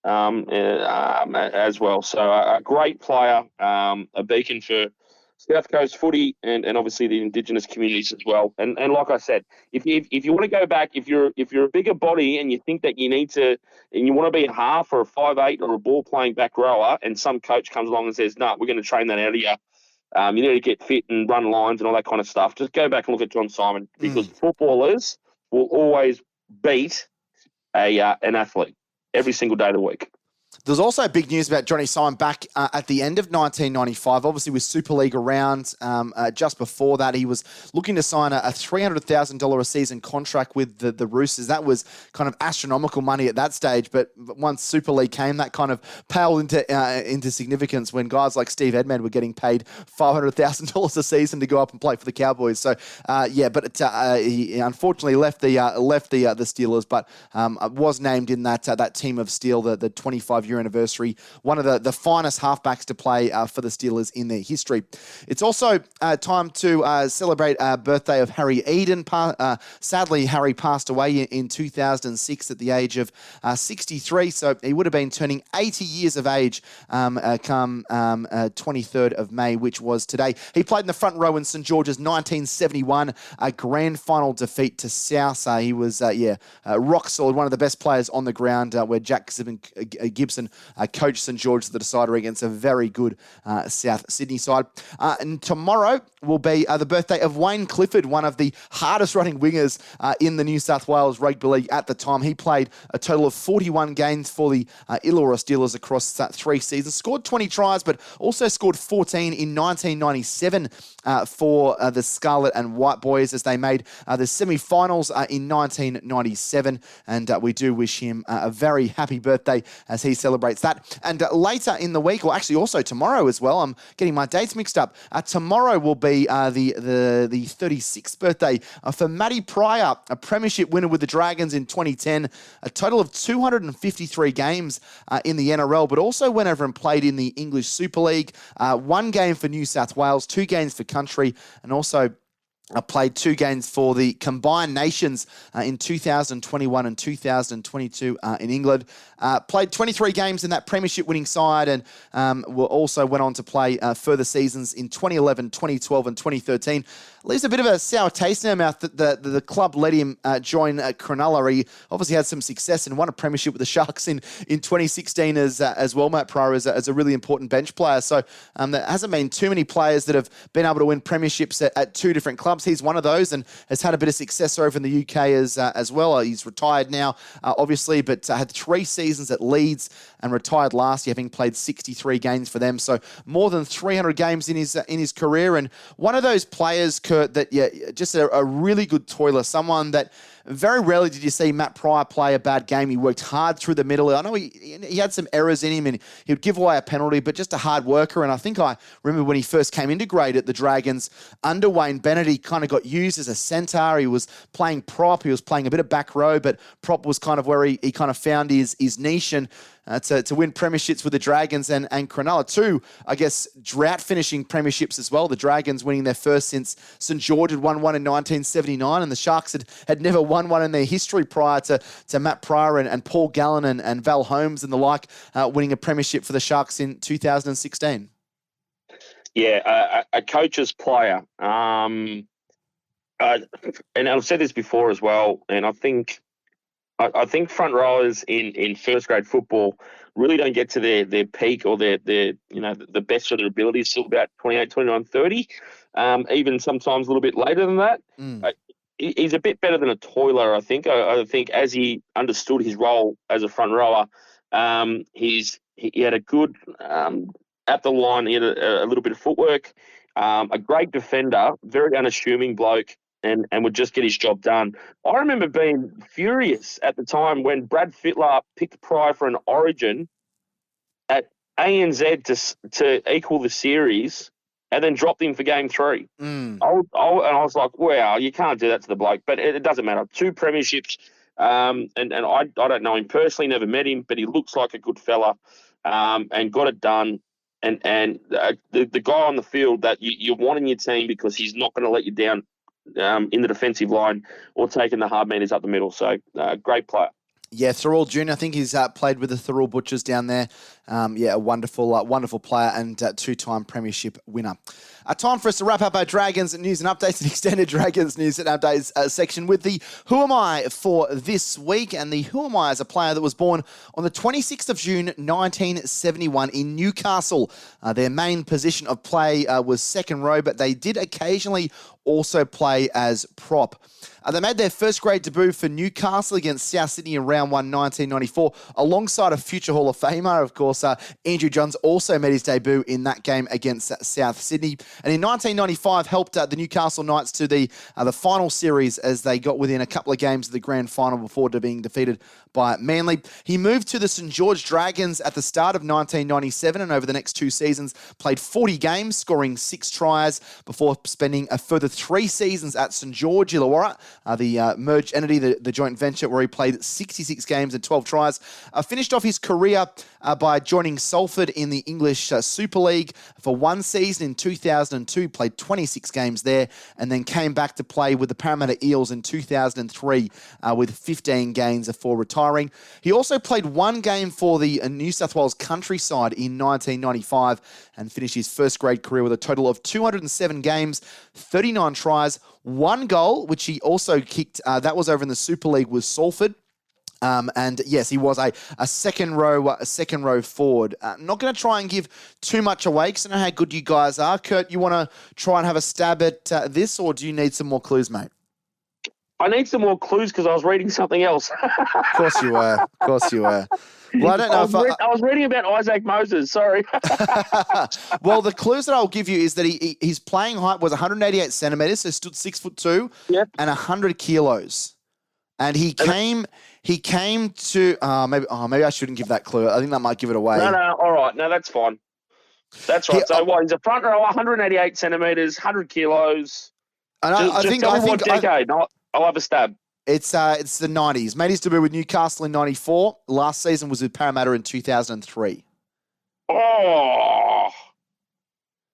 as well. So a great player, a beacon for South Coast footy and obviously the Indigenous communities as well. And like I said, if you want to go back, if you're a bigger body and you think that you need to, and you want to be a half or a 5'8" or a ball playing back rower, and some coach comes along and says, "No, we're going to train that out of you. You need to get fit and run lines and all that kind of stuff." Just go back and look at John Simon, because footballers will always beat an athlete every single day of the week. There's also big news about Johnny Simon back at the end of 1995, obviously with Super League around. Just before that, he was looking to sign a $300,000 a season contract with the Roosters. That was kind of astronomical money at that stage, but once Super League came, that kind of paled into significance when guys like Steve Edmed were getting paid $500,000 a season to go up and play for the Cowboys. So, he unfortunately left the Steelers, but was named in that team of steel, the 25-year anniversary, one of the finest halfbacks to play for the Steelers in their history. It's also time to celebrate a birthday of Harry Eden. Sadly, Harry passed away in 2006 at the age of 63, so he would have been turning 80 years of age come 23rd of May, which was today. He played in the front row in St George's 1971 grand final defeat to South. He was rock solid, one of the best players on the ground, where Jack Gibson coached St George the decider against a very good South Sydney side. And tomorrow will be the birthday of Wayne Clifford, one of the hardest running wingers in the New South Wales Rugby League at the time. He played a total of 41 games for the Illawarra Steelers across 3 seasons, scored 20 tries, but also scored 14 in 1997 for the Scarlet and White Boys as they made the semi-finals in 1997. And we do wish him a very happy birthday as he celebrates that. And later in the week, or actually also tomorrow as well, I'm getting my dates mixed up. Tomorrow will be the 36th birthday for Matty Pryor, a premiership winner with the Dragons in 2010, a total of 253 games in the NRL, but also went over and played in the English Super League, 1 game for New South Wales, 2 games for country, and also played 2 games for the Combined Nations in 2021 and 2022 in England. Played 23 games in that premiership winning side, and also went on to play further seasons in 2011, 2012 and 2013. Leaves a bit of a sour taste in our mouth that the club let him join Cronulla. He obviously had some success and won a premiership with the Sharks in 2016 as well. Matt Pryor as a really important bench player. So there hasn't been too many players that have been able to win premierships at 2 different clubs. He's one of those and has had a bit of success over in the UK as well. He's retired now, obviously, but had 3 seasons at Leeds and retired last year, having played 63 games for them. So more than 300 games in his career, and one of those players, Kurt, that just a really good toiler, someone that very rarely did you see Matt Pryor play a bad game. He worked hard through the middle. I know he had some errors in him and he would give away a penalty, but just a hard worker. And I think I remember when he first came into grade at the Dragons under Wayne Bennett, he kind of got used as a centre. He was playing prop. He was playing a bit of back row, but prop was kind of where he kind of found his niche. And to win premierships with the Dragons and Cronulla. Two, I guess, drought-finishing premierships as well. The Dragons winning their first since St George had won one in 1979, and the Sharks had never won one in their history prior to Matt Pryor and Paul Gallen and Val Holmes and the like winning a premiership for the Sharks in 2016. Yeah, a coach's player. And I've said this before as well, and I think front rowers in first grade football really don't get to their peak or their the best of their abilities till about 28, 29, 30, even sometimes a little bit later than that. He's a bit better than a toiler, I think. I think as he understood his role as a front rower, he had a good at the line. He had a little bit of footwork, a great defender, very unassuming bloke, and would just get his job done. I remember being furious at the time when Brad Fittler picked Pryor for an Origin at ANZ to equal the series and then dropped him for game 3. And I was like, wow, you can't do that to the bloke. But it doesn't matter. 2 premierships, and I don't know him personally, never met him, but he looks like a good fella, and got it done. And the guy on the field that you want in your team because he's not going to let you down in the defensive line or taking the hard meters up the middle. So, great player. Yeah, Thurl Jr., I think he's played with the Thurl Butchers down there. A wonderful player and two-time premiership winner. Time for us to wrap up our Dragons news and updates, and extended Dragons news and updates section with the Who Am I for this week. And the Who Am I is a player that was born on the 26th of June, 1971 in Newcastle. Their main position of play was second row, but they did occasionally also play as prop. They made their first grade debut for Newcastle against South Sydney in round 1, 1994, alongside a future Hall of Famer. Of course, Andrew Johns also made his debut in that game against South Sydney. And in 1995, helped the Newcastle Knights to the final series as they got within a couple of games of the grand final before being defeated by Manly. He moved to the St George Dragons at the start of 1997, and over the next 2 seasons played 40 games, scoring 6 tries before spending a further 3 seasons at St George Illawarra, the merged entity, the joint venture, where he played 66 games and 12 tries. Finished off his career by joining Salford in the English Super League for 1 season in 2002, played 26 games there, and then came back to play with the Parramatta Eels in 2003 with 15 games before retiring. He also played 1 game for the New South Wales Countryside in 1995 and finished his first grade career with a total of 207 games, 39 tries, 1 goal, which he also kicked. That was over in the Super League with Salford. And yes, he was a second row forward. Not going to try and give too much away because I know how good you guys are. Kurt, you want to try and have a stab at this, or do you need some more clues, mate? I need some more clues because I was reading something else. Of course you were. Well, I don't know I was reading about Isaac Moses. Sorry. Well, the clues that I'll give you is that his playing height was 188 centimeters, so stood 6'2", yep, and 100 kilos. And he came to maybe I shouldn't give that clue. I think that might give it away. No, all right. No, that's fine. That's right. He's a front row, 188 centimeters, 100 kilos. I think what decade. I'll have a stab. It's the 90s. Made his debut with Newcastle in 94. Last season was with Parramatta in 2003. Oh.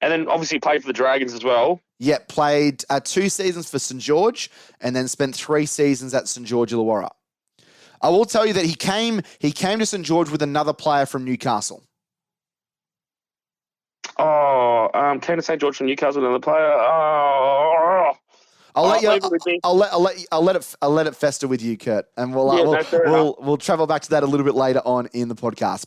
And then obviously played for the Dragons as well. Yeah, played 2 seasons for St George and then spent 3 seasons at St George Illawarra. I will tell you that he came to St George with another player from Newcastle. Came to St George from Newcastle with another player. I'll let it fester with you, Kurt, and we'll travel back to that a little bit later on in the podcast.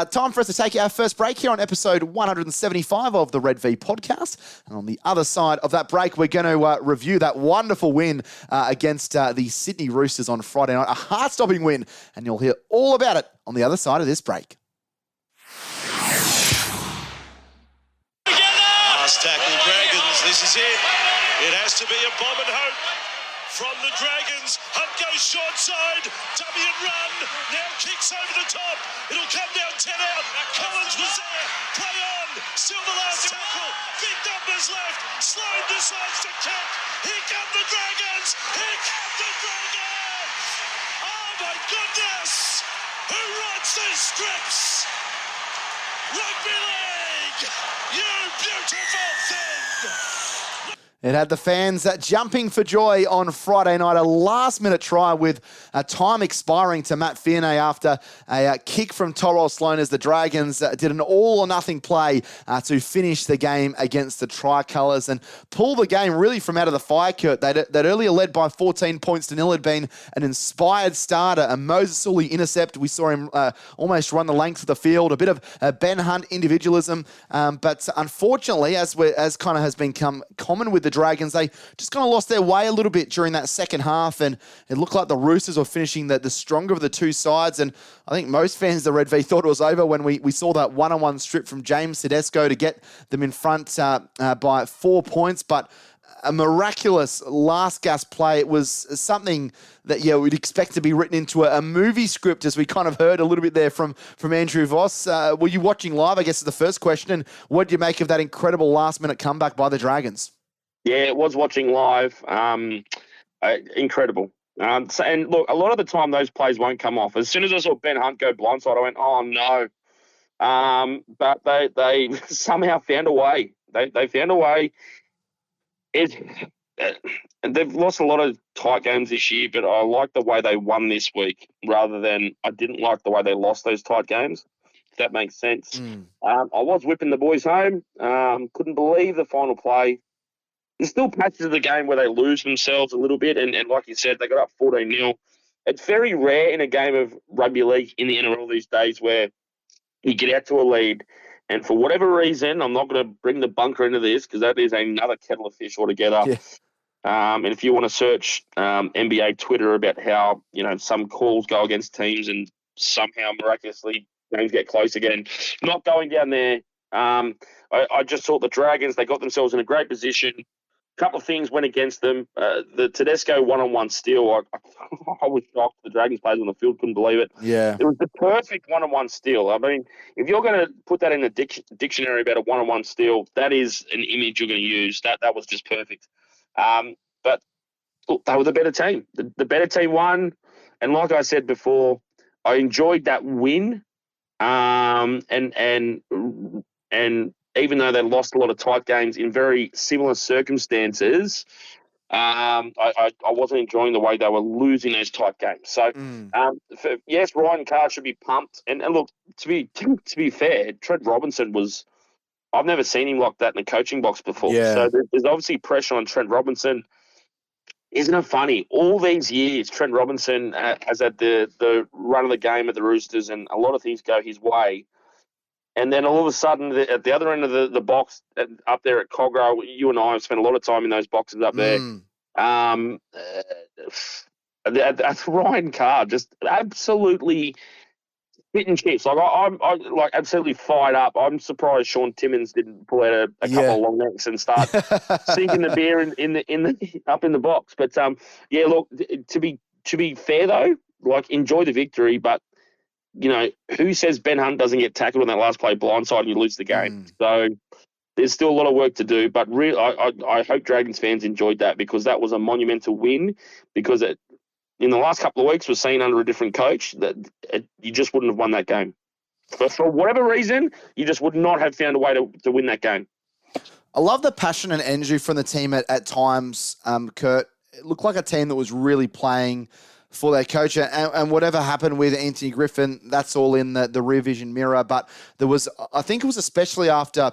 Time for us to take our first break here on episode 175 of the Red V podcast. And on the other side of that break, we're going to review that wonderful win against the Sydney Roosters on Friday night, a heart-stopping win, and you'll hear all about it on the other side of this break. Last tackle, Dragons. This is it. It has to be a bomb and hope from the Dragons. Hunt goes short side. W and run. Now kicks over the top. It'll come down 10 out. Collins was there. Play on. Still the last tackle. Big numbers left. Sloan decides to kick. Here come the Dragons. Here come the Dragons. Oh my goodness. Who writes these scripts? Rugby league! You beautiful thing! It had the fans jumping for joy on Friday night. A last-minute try with time expiring to Matt Fierney after a kick from Torrell Sloan as the Dragons did an all-or-nothing play to finish the game against the Tricolours and pull the game really from out of the fire, Kurt. They'd earlier led by 14 points to nil. Had been an inspired starter, a Moses Sully intercept. We saw him almost run the length of the field, a bit of Ben Hunt individualism. But unfortunately, as kind of has become common with the Dragons, they just kind of lost their way a little bit during that second half, and it looked like the Roosters were finishing the stronger of the two sides. And I think most fans of the Red V thought it was over when we saw that one-on-one strip from James Tedesco to get them in front by 4 points. But a miraculous last gasp play. It was something that we'd expect to be written into a movie script, as we kind of heard a little bit there from Andrew Voss. Were you watching live, I guess, is the first question, and what do you make of that incredible last-minute comeback by the Dragons? Yeah, it was watching live. Incredible. And look, a lot of the time those plays won't come off. As soon as I saw Ben Hunt go blindside, I went, oh, no. But they somehow found a way. They found a way. They've lost a lot of tight games this year, but I like the way they won this week rather than I didn't like the way they lost those tight games, if that makes sense. I was whipping the boys home. Couldn't believe the final play. There's still patches of the game where they lose themselves a little bit, and like you said, they got up 14-0. It's very rare in a game of rugby league in the NRL these days where you get out to a lead, and for whatever reason, I'm not going to bring the bunker into this because that is another kettle of fish altogether. Yeah. And if you want to search NBA Twitter about how some calls go against teams and somehow miraculously games get close again, not going down there. I just thought the Dragons, they got themselves in a great position. A couple of things went against them. The Tedesco one-on-one steal, I was shocked. The Dragons players on the field couldn't believe it. Yeah. It was the perfect one-on-one steal. I mean, if you're going to put that in the dictionary about a one-on-one steal, that is an image you're going to use. That was just perfect. But look, they were the better team. The better team won. And like I said before, I enjoyed that win. And even though they lost a lot of tight games in very similar circumstances, I wasn't enjoying the way they were losing those tight games. So, yes, Ryan Carr should be pumped. And look, to be fair, Trent Robinson was – I've never seen him like that in the coaching box before. Yeah. So there's obviously pressure on Trent Robinson. Isn't it funny? All these years, Trent Robinson has had the run of the game at the Roosters and a lot of things go his way. And then all of a sudden, at the other end of the box, up there at Cogra, you and I have spent a lot of time in those boxes up there. That's Ryan Carr, just absolutely spitting chips. Like I'm like absolutely fired up. I'm surprised Sean Timmins didn't pull out a couple of long necks and start sinking the beer in the up in the box. But yeah, look, to be fair though, like enjoy the victory, but. Who says Ben Hunt doesn't get tackled on that last play blindside and you lose the game? So there's still a lot of work to do. But I hope Dragons fans enjoyed that because that was a monumental win because in the last couple of weeks we've seen under a different coach that you just wouldn't have won that game. But for whatever reason, you just would not have found a way to win that game. I love the passion and energy from the team at times, Kurt. It looked like a team that was really playing for their coach, and whatever happened with Anthony Griffin, that's all in the rear vision mirror. But there was, I think it was especially after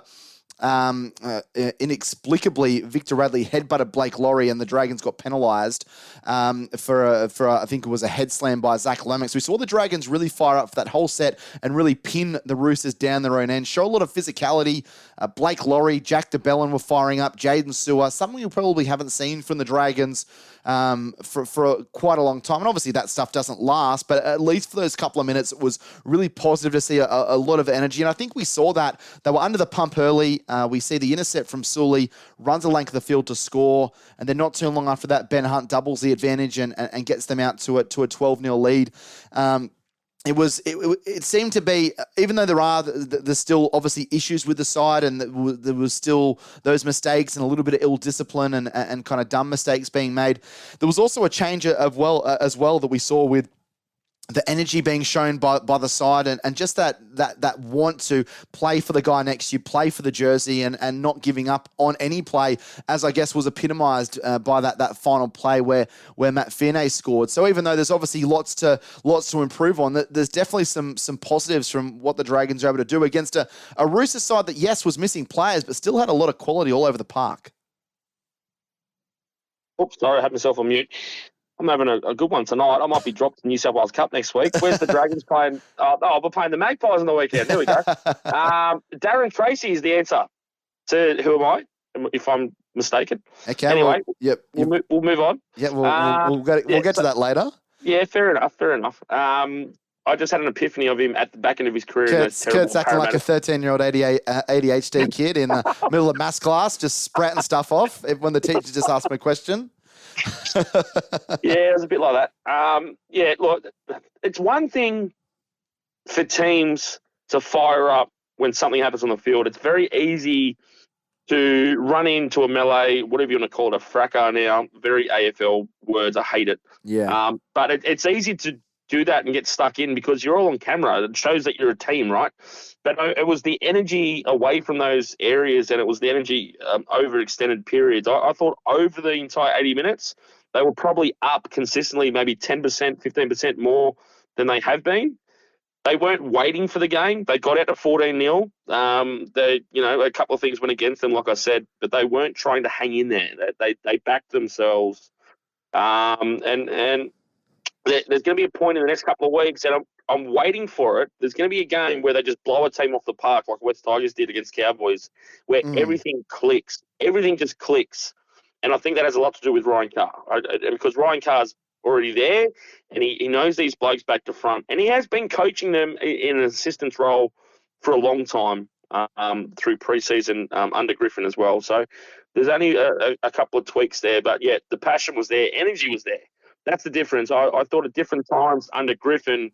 inexplicably Victor Radley headbutted Blake Laurie and the Dragons got penalised for I think it was a head slam by Zach Lomax. We saw the Dragons really fire up for that whole set and really pin the Roosters down their own end, show a lot of physicality. Blake Laurie, Jack DeBellin were firing up, Jaden Sewer, something you probably haven't seen from the Dragons for quite a long time. And obviously that stuff doesn't last, but at least for those couple of minutes, it was really positive to see a lot of energy. And I think we saw that. They were under the pump early. We see the intercept from Sully, runs the length of the field to score, and then not too long after that, Ben Hunt doubles the advantage and gets them out to a 12-0 lead. It seemed to be, even though there's still obviously issues with the side and there was still those mistakes and a little bit of ill discipline and kind of dumb mistakes being made, there was also a change as well that we saw with the energy being shown by the side and just that want to play for the guy next to you, play for the jersey and not giving up on any play, as I guess was epitomised by that final play where Matt Fierney scored. So even though there's obviously lots to improve on, there's definitely some positives from what the Dragons are able to do against a Roosters side that, yes, was missing players, but still had a lot of quality all over the park. Oops, sorry, I had myself on mute. I'm having a good one tonight. I might be dropped in New South Wales Cup next week. Where's the Dragons playing? We're playing the Magpies on the weekend. There we go. Darren Tracy is the answer to who am I, if I'm mistaken. Okay. Anyway, we'll move on. Yeah, we'll get to that later. Yeah, fair enough. I just had an epiphany of him at the back end of his career. Kurt's acting like a 13-year-old ADHD kid in the middle of maths class, just sprouting stuff off when the teacher just asked me a question. Yeah, it was a bit like that. Look, it's one thing for teams to fire up when something happens on the field. It's very easy to run into a melee, whatever you want to call it, a fracas now. Very AFL words. I hate it. Yeah. But it's easy to do that and get stuck in because you're all on camera. It shows that you're a team, right? But it was the energy away from those areas and it was the energy over extended periods. I thought over the entire 80 minutes, they were probably up consistently, maybe 10%, 15% more than they have been. They weren't waiting for the game. They got out to 14-0. A couple of things went against them, like I said, but they weren't trying to hang in there. They backed themselves. And there's going to be a point in the next couple of weeks, and I'm waiting for it. There's going to be a game where they just blow a team off the park like West Tigers did against Cowboys, where everything clicks. Everything just clicks. And I think that has a lot to do with Ryan Carr. Because Ryan Carr's already there, and he knows these blokes back to front. And he has been coaching them in an assistant's role for a long time through preseason under Griffin as well. So there's only a couple of tweaks there. But, yeah, the passion was there. Energy was there. That's the difference. I thought at different times under Griffin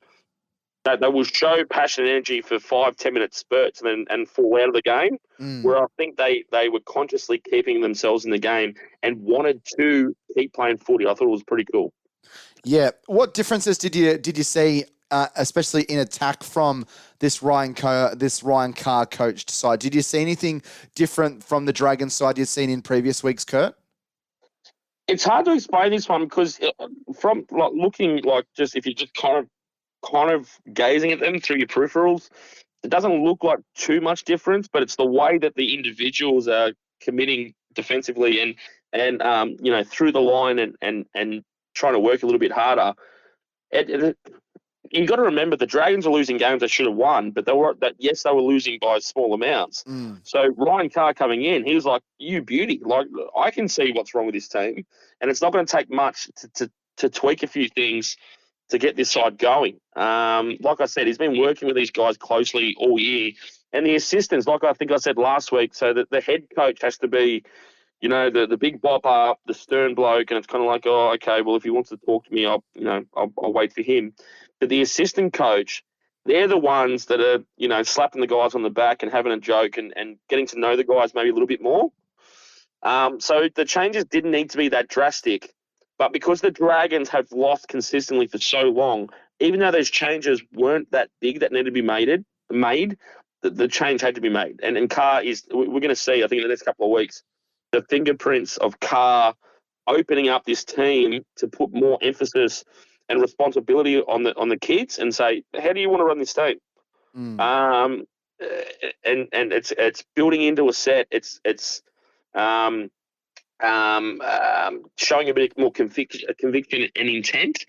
that they will show passion and energy for 5-10 minute spurts and fall out of the game, where I think they were consciously keeping themselves in the game and wanted to keep playing footy. I thought it was pretty cool. Yeah. What differences did you see, especially in attack from this Ryan Carr coached side? Did you see anything different from the Dragons side you've seen in previous weeks, Kurt? It's hard to explain this one because from looking just if you just kind of gazing at them through your peripherals, it doesn't look like too much difference, but it's the way that the individuals are committing defensively and through the line and trying to work a little bit harder. You got to remember the Dragons are losing games they should have won, but they were losing by small amounts. So Ryan Carr coming in, he was like, "You beauty, like I can see what's wrong with this team, and it's not going to take much to tweak a few things to get this side going." Like I said, he's been working with these guys closely all year, and the assistants, like I think I said last week, so that the head coach has to be, the big bopper, the stern bloke, and it's kind of like, oh, okay, well, if he wants to talk to me, I'll wait for him. But the assistant coach, they're the ones that are, slapping the guys on the back and having a joke and getting to know the guys maybe a little bit more. So the changes didn't need to be that drastic. But because the Dragons have lost consistently for so long, even though those changes weren't that big that needed to be made, the change had to be made. And Carr we're going to see, I think, in the next couple of weeks, the fingerprints of Carr opening up this team to put more emphasis and responsibility on the kids and say, how do you want to run this team? And it's building into a set. It's showing a bit more conviction and intent,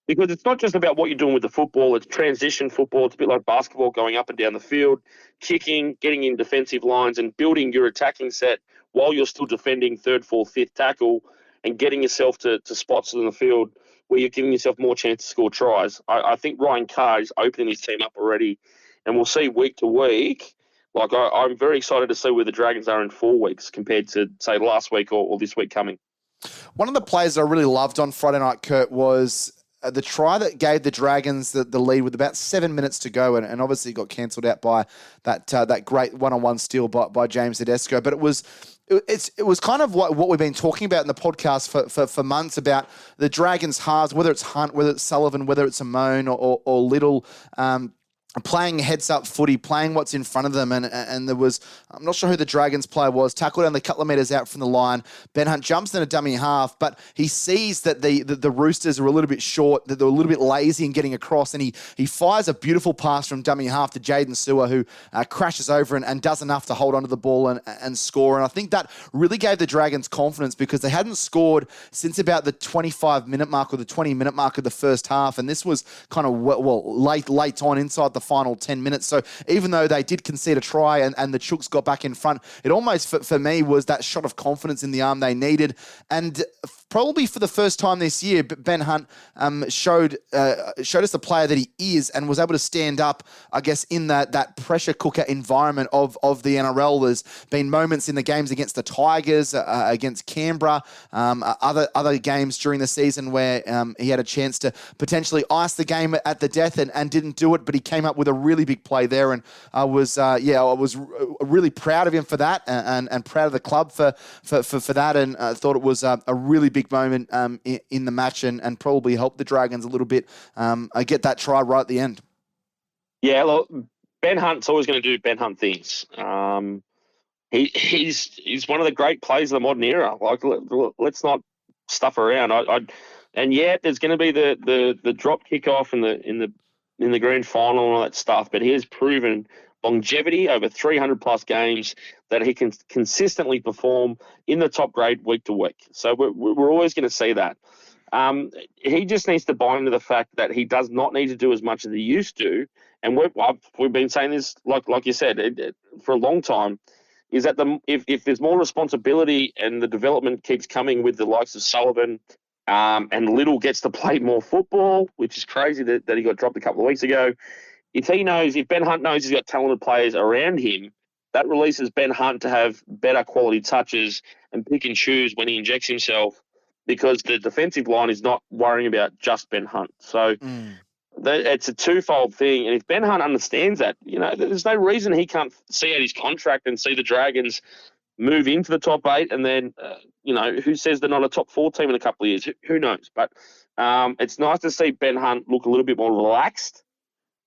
because it's not just about what you're doing with the football. It's transition football. It's a bit like basketball, going up and down the field, kicking, getting in defensive lines and building your attacking set while you're still defending third, fourth, fifth tackle and getting yourself to spots in the field where you're giving yourself more chance to score tries. I think Ryan Carr is opening his team up already, and we'll see week to week. I'm very excited to see where the Dragons are in 4 weeks compared to, say, last week or this week coming. One of the plays I really loved on Friday night, Kurt, was the try that gave the Dragons the lead with about 7 minutes to go, and obviously got cancelled out by that great one-on-one steal by James Tedesco. But it was It was kind of what we've been talking about in the podcast for months about the Dragons' halves, whether it's Hunt, whether it's Sullivan, whether it's Amone or Little. Playing heads-up footy, playing what's in front of them, and there was, I'm not sure who the Dragons player was, tackled only a couple of metres out from the line. Ben Hunt jumps in a dummy half, but he sees that the Roosters are a little bit short, that they're a little bit lazy in getting across, and he fires a beautiful pass from dummy half to Jaden Sewer, who crashes over and does enough to hold onto the ball and score. And I think that really gave the Dragons confidence because they hadn't scored since about the 25-minute mark or the 20-minute mark of the first half, and this was kind of, late on inside the final 10 minutes. So even though they did concede a try and the Chooks got back in front, it almost for me was that shot of confidence in the arm they needed. And probably for the first time this year, Ben Hunt showed us the player that he is and was able to stand up, I guess, in that pressure cooker environment of the NRL. There's been moments in the games against the Tigers, against Canberra, other games during the season where he had a chance to potentially ice the game at the death and didn't do it, but he came up with a really big play there, and I was really proud of him for that, and proud of the club for that, and I thought it was a really big moment in the match, and probably helped the Dragons a little bit. I get that try right at the end. Yeah, look, Ben Hunt's always going to do Ben Hunt things. He's one of the great players of the modern era. Like, let's not stuff around. There's going to be the drop kickoff in the grand final and all that stuff, but he has proven longevity over 300 plus games that he can consistently perform in the top grade week to week. So we're always going to see that. He just needs to buy into the fact that he does not need to do as much as he used to. And we've been saying this, like you said, for a long time, is that if there's more responsibility and the development keeps coming with the likes of Sullivan, and Little gets to play more football, which is crazy that he got dropped a couple of weeks ago. If Ben Hunt knows he's got talented players around him, that releases Ben Hunt to have better quality touches and pick and choose when he injects himself, because the defensive line is not worrying about just Ben Hunt. So it's a twofold thing. And if Ben Hunt understands that, there's no reason he can't see out his contract and see the Dragons move into the top 8, and then, who says they're not a top 4 team in a couple of years? Who knows? But it's nice to see Ben Hunt look a little bit more relaxed,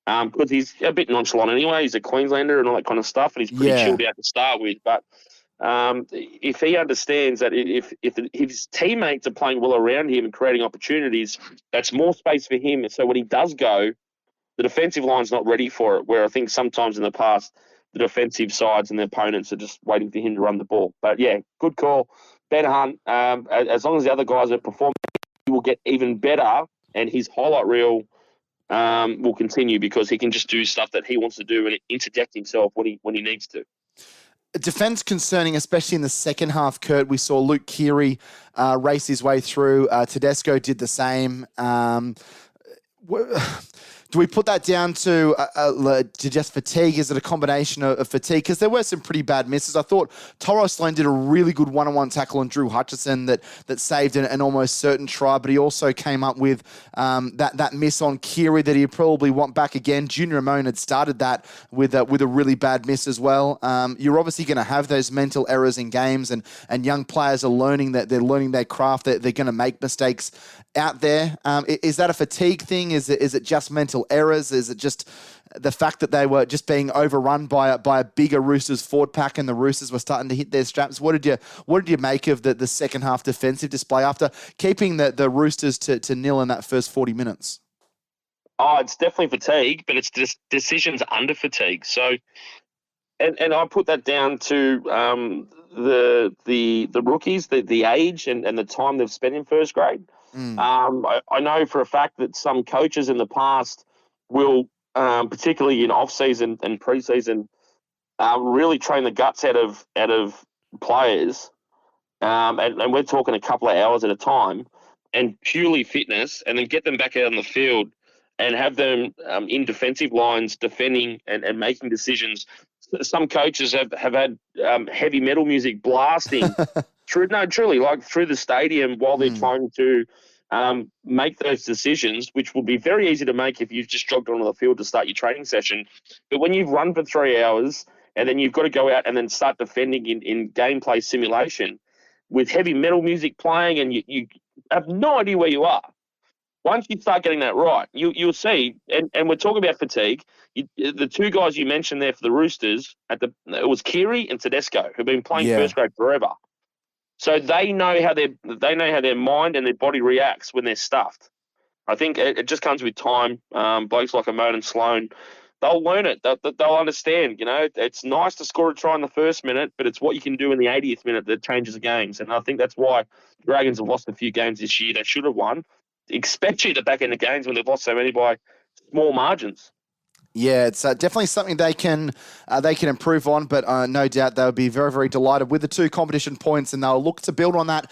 because he's a bit nonchalant anyway. He's a Queenslander and all that kind of stuff, and he's pretty chilled out to start with. But if he understands that if his teammates are playing well around him and creating opportunities, that's more space for him. So when he does go, the defensive line's not ready for it, where I think sometimes in the past, the defensive sides and the opponents are just waiting for him to run the ball. But, yeah, good call. Ben Hunt, as long as the other guys are performing, he will get even better, and his highlight reel will continue because he can just do stuff that he wants to do and interject himself when he needs to. Defence concerning, especially in the second half, Kurt. We saw Luke Keary race his way through. Tedesco did the same. Do we put that down to just fatigue? Is it a combination of fatigue? Because there were some pretty bad misses. I thought Toro Sloan did a really good one-on-one tackle on Drew Hutchison that saved an almost certain try, but he also came up with that miss on Keary that he'd probably want back again. Junior Amone had started that with a really bad miss as well. You're obviously going to have those mental errors in games, and young players are learning that they're learning their craft. They're going to make mistakes out there. Is that a fatigue thing? Is it just mental errors? Is it just the fact that they were just being overrun by a bigger Roosters forward pack and the Roosters were starting to hit their straps? What did you make of the second half defensive display after keeping the Roosters to nil in that first 40 minutes? Oh, it's definitely fatigue, but it's just decisions under fatigue. So, and I put that down to the rookies, the age and the time they've spent in first grade. I know for a fact that some coaches in the past will, particularly in off-season and pre-season, really train the guts out of players, and we're talking a couple of hours at a time, and purely fitness, and then get them back out on the field and have them in defensive lines defending and making decisions. Some coaches have had heavy metal music blasting through the stadium while they're trying to make those decisions, which would be very easy to make if you've just jogged onto the field to start your training session. But when you've run for 3 hours and then you've got to go out and then start defending in gameplay simulation with heavy metal music playing, and you have no idea where you are. Once you start getting that right, you'll see, and we're talking about fatigue. The two guys you mentioned there for the Roosters, it was Keary and Tedesco, who've been playing first grade forever. So they know how their mind and their body reacts when they're stuffed. I think it just comes with time. Blokes like Amon and Sloan, they'll learn it. They'll understand. It's nice to score a try in the first minute, but it's what you can do in the 80th minute that changes the games. And I think that's why Dragons have lost a few games this year. They should have won, especially the back end of games when they've lost so many by small margins. Yeah, it's definitely something they can improve on, but no doubt they'll be very, very delighted with the 2 competition points, and they'll look to build on that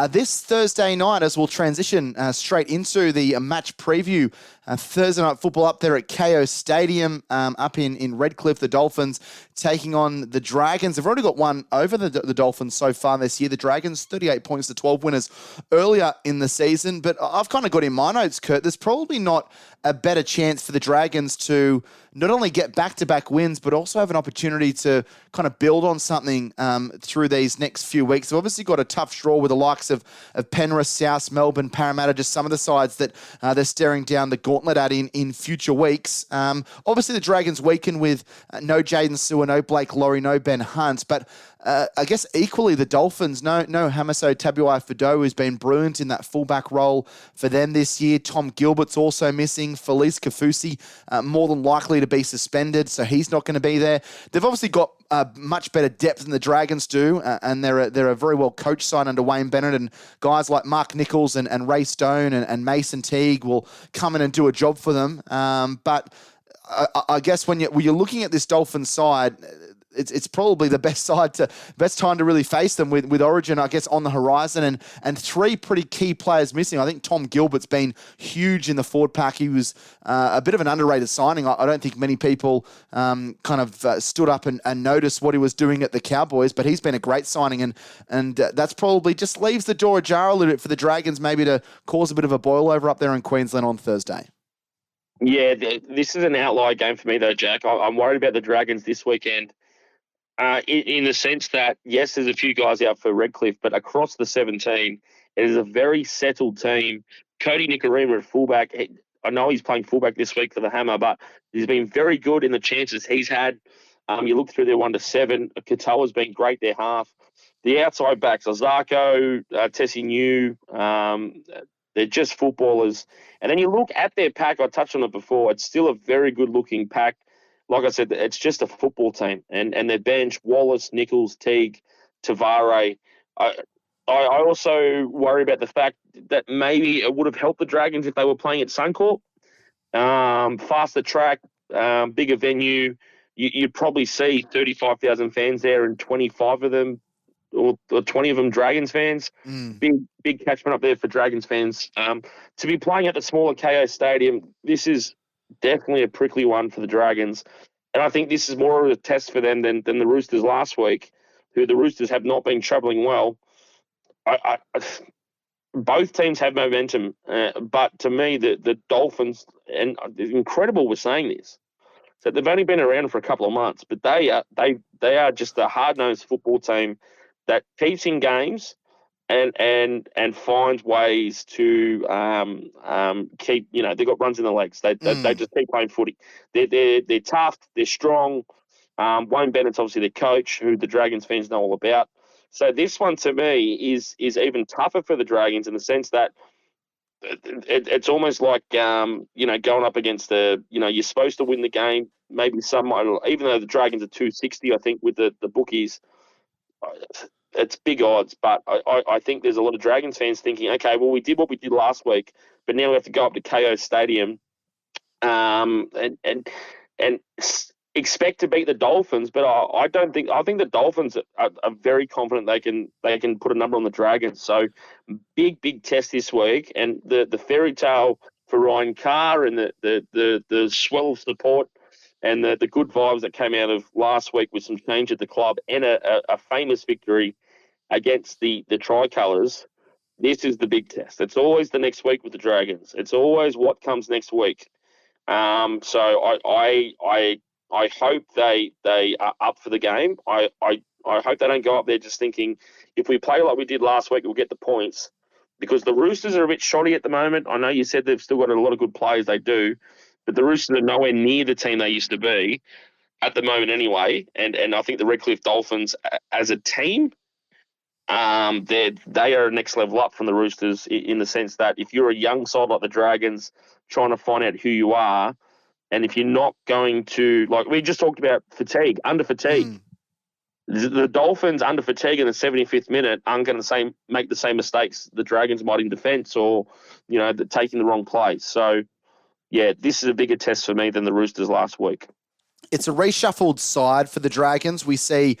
this Thursday night as we'll transition straight into the match preview. Thursday night football up there at KO Stadium up in Redcliffe. The Dolphins taking on the Dragons. They've already got one over the Dolphins so far this year. The Dragons, 38 points to 12 winners earlier in the season. But I've kind of got in my notes, Kurt, there's probably not a better chance for the Dragons to not only get back-to-back wins, but also have an opportunity to kind of build on something through these next few weeks. They've obviously got a tough draw with the likes of Penrith, South, Melbourne, Parramatta, just some of the sides that they're staring down the gauntlet at in future weeks. Obviously, the Dragons weaken with no Jaden Sewer, no Blake Laurie, no Ben Hunt, but I guess equally the Dolphins, no Hamiso Tabuai-Fidow, who's been brilliant in that fullback role for them this year. Tom Gilbert's also missing. Felice Kafusi more than likely to be suspended, so he's not going to be there. They've obviously got much better depth than the Dragons do, and they're a very well coached side under Wayne Bennett, and guys like Mark Nichols and Ray Stone and Mason Teague will come in and do a job for them. But I guess when you're looking at this Dolphins side, it's probably the best time to really face them with Origin, I guess, on the horizon, and 3 pretty key players missing. I think Tom Gilbert's been huge in the forward pack. He was a bit of an underrated signing. I don't think many people kind of stood up and noticed what he was doing at the Cowboys, but he's been a great signing, and that's probably just leaves the door ajar a little bit for the Dragons maybe to cause a bit of a boil over up there in Queensland on Thursday. Yeah, this is an outlier game for me though, Jack. I'm worried about the Dragons this weekend. In the sense that, yes, there's a few guys out for Redcliffe, but across the 17, it is a very settled team. Cody Nikorima at fullback. I know he's playing fullback this week for the Hammer, but he's been very good in the chances he's had. You look through their 1 to 7. Katoa's been great their half. The outside backs, Ozako, Tessie New, they're just footballers. And then you look at their pack, I touched on it before, it's still a very good-looking pack. Like I said, it's just a football team, and their bench, Wallace, Nichols, Teague, Tavare. I also worry about the fact that maybe it would have helped the Dragons if they were playing at Suncorp. Faster track, bigger venue. You'd probably see 35,000 fans there and 25 of them or 20 of them Dragons fans. Big catchment up there for Dragons fans. To be playing at the smaller KO Stadium, this is definitely a prickly one for the Dragons. And I think this is more of a test for them than the Roosters last week, who the Roosters have not been travelling well. Both teams have momentum, but to me, the Dolphins, and it's incredible we're saying this, that they've only been around for a couple of months, but they are just a hard-nosed football team that keeps in games and finds ways to keep, they've got runs in the legs. They just keep playing footy. They're tough. They're strong. Wayne Bennett's obviously the coach, who the Dragons fans know all about. So this one to me is even tougher for the Dragons in the sense that it's almost like going up against you're supposed to win the game. Maybe even though the Dragons are 260, I think with the bookies. It's big odds, but I think there's a lot of Dragons fans thinking, okay, well, we did what we did last week, but now we have to go up to KO Stadium and expect to beat the Dolphins. But I think the Dolphins are very confident they can put a number on the Dragons. So big test this week, and the fairy tale for Ryan Carr and the swell of support and the good vibes that came out of last week with some change at the club and a famous victory against the Tricolours. This is the big test. It's always the next week with the Dragons. It's always what comes next week. So I I hope they are up for the game. I hope they don't go up there just thinking, if we play like we did last week, we'll get the points. Because the Roosters are a bit shoddy at the moment. I know you said they've still got a lot of good players, they do, but the Roosters are nowhere near the team they used to be at the moment anyway. And I think the Redcliffe Dolphins as a team, they are a next level up from the Roosters in the sense that if you're a young side like the Dragons trying to find out who you are, and if you're not going to, like we just talked about under fatigue. The Dolphins under fatigue in the 75th minute aren't going to make the same mistakes the Dragons might in defence or, taking the wrong play. So, yeah, this is a bigger test for me than the Roosters last week. It's a reshuffled side for the Dragons. We see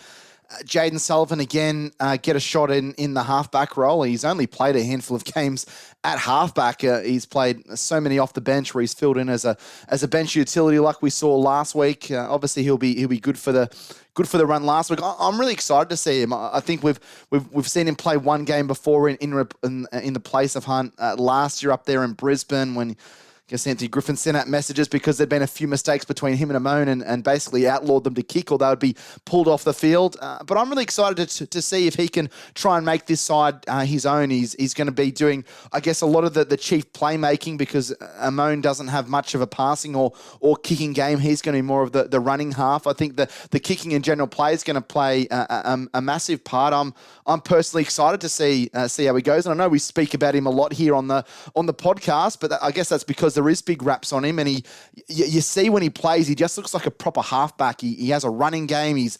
Jayden Sullivan again get a shot in the halfback role. He's only played a handful of games at halfback. He's played so many off the bench where he's filled in as a bench utility like we saw last week. Obviously, he'll be good for the run last week. I'm really excited to see him. I think we've seen him play one game before in the place of Hunt last year up there in Brisbane when I guess Anthony Griffin sent out messages because there'd been a few mistakes between him and Amon and basically outlawed them to kick or they would be pulled off the field. But I'm really excited to see if he can try and make this side his own. He's going to be doing, I guess, a lot of the chief playmaking because Amon doesn't have much of a passing or kicking game. He's going to be more of the running half. I think the kicking and general play is going to play a massive part. I'm personally excited to see how he goes. And I know we speak about him a lot here on the podcast, but I guess that's because there is big raps on him, and you see when he plays, he just looks like a proper halfback. He has a running game. He's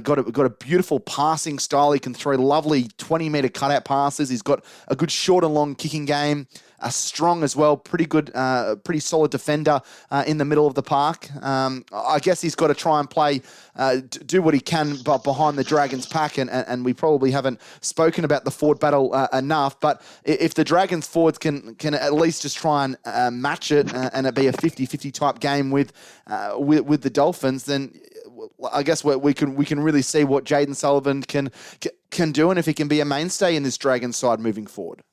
got a beautiful passing style. He can throw lovely 20-meter cutout passes. He's got a good short and long kicking game. Strong as well, pretty good, pretty solid defender in the middle of the park. I guess he's got to try and play, do what he can behind the Dragons pack, and we probably haven't spoken about the forward battle enough, but if the Dragons forwards can at least just try and match it and it be a 50-50 type game with the Dolphins, then I guess we can really see what Jayden Sullivan can do and if he can be a mainstay in this Dragons side moving forward.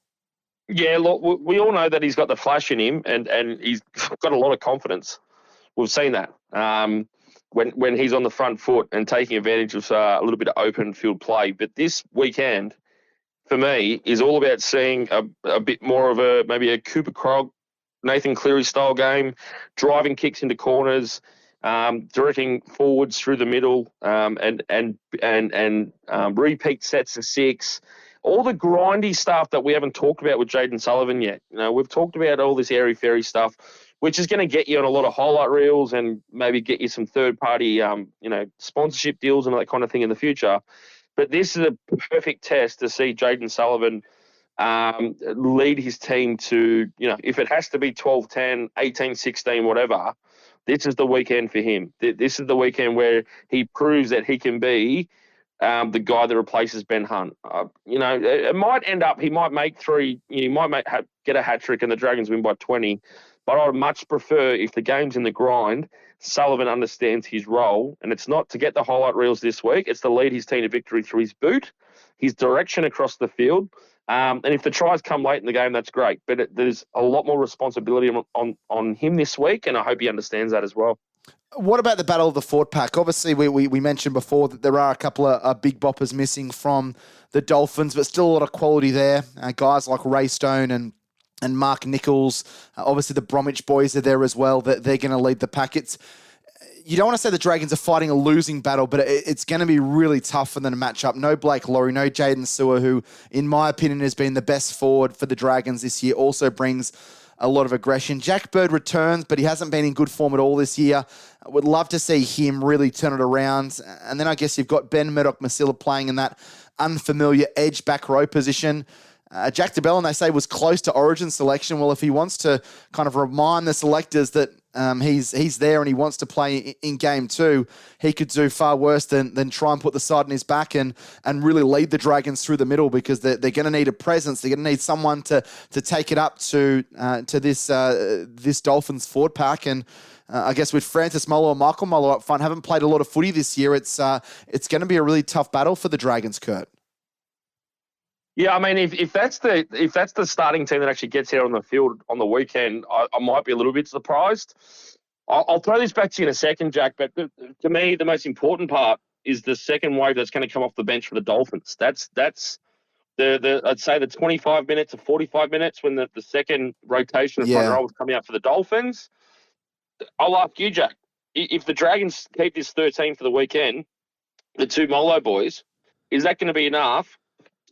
Yeah, look, we all know that he's got the flash in him and he's got a lot of confidence. We've seen that when he's on the front foot and taking advantage of a little bit of open field play. But this weekend, for me, is all about seeing a bit more of maybe a Cooper Krog, Nathan Cleary style game, driving kicks into corners, directing forwards through the middle, and repeat sets of six. All the grindy stuff that we haven't talked about with Jayden Sullivan yet. We've talked about all this airy-fairy stuff, which is going to get you on a lot of highlight reels and maybe get you some third-party, sponsorship deals and that kind of thing in the future. But this is a perfect test to see Jayden Sullivan lead his team to, if it has to be 12-10, 18-16, whatever, this is the weekend for him. This is the weekend where he proves that he can be the guy that replaces Ben Hunt. It might end up, he might make three, he might get a hat trick and the Dragons win by 20, but I would much prefer, if the game's in the grind, Sullivan understands his role, and it's not to get the highlight reels this week, it's to lead his team to victory through his boot, his direction across the field, and if the tries come late in the game, that's great, but there's a lot more responsibility on him this week, and I hope he understands that as well. What about the battle of the forward pack? Obviously, we mentioned before that there are a couple of big boppers missing from the Dolphins, but still a lot of quality there. Guys like Ray Stone and Mark Nichols. Obviously, the Bromwich boys are there as well. They're going to lead the pack. You don't want to say the Dragons are fighting a losing battle, but it's going to be really tough for them to match up. No Blake Laurie, no Jaden Sewer, who, in my opinion, has been the best forward for the Dragons this year, also brings a lot of aggression. Jack Bird returns, but he hasn't been in good form at all this year. I would love to see him really turn it around. And then I guess you've got Ben Murdoch-Masila playing in that unfamiliar edge back row position. Jack DeBellin, they say, was close to Origin selection. Well, if he wants to kind of remind the selectors that he's there and he wants to play in game two, he could do far worse than try and put the side on his back and really lead the Dragons through the middle, because they're going to need a presence. They're going to need someone to take it up to this Dolphins forward pack. And I guess with Francis Muller or Michael Muller up front, haven't played a lot of footy this year. It's going to be a really tough battle for the Dragons, Kurt. Yeah, I mean, if that's the starting team that actually gets here on the field on the weekend, I might be a little bit surprised. I'll throw this back to you in a second, Jack, but to me, the most important part is the second wave that's going to come off the bench for the Dolphins. That's I'd say the 25 minutes to 45 minutes when the second rotation of front row was coming out for the Dolphins. I'll ask you, Jack, if the Dragons keep this 13 for the weekend, the two Molo boys, is that going to be enough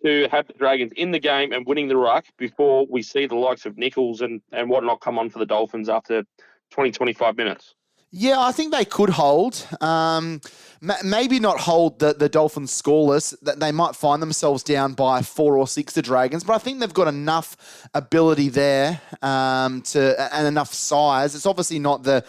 to have the Dragons in the game and winning the ruck before we see the likes of Nichols and whatnot come on for the Dolphins after 20, 25 minutes? Yeah, I think they could hold. Maybe not hold the Dolphins scoreless. That they might find themselves down by 4 or 6, the Dragons. But I think they've got enough ability there and enough size. It's obviously not the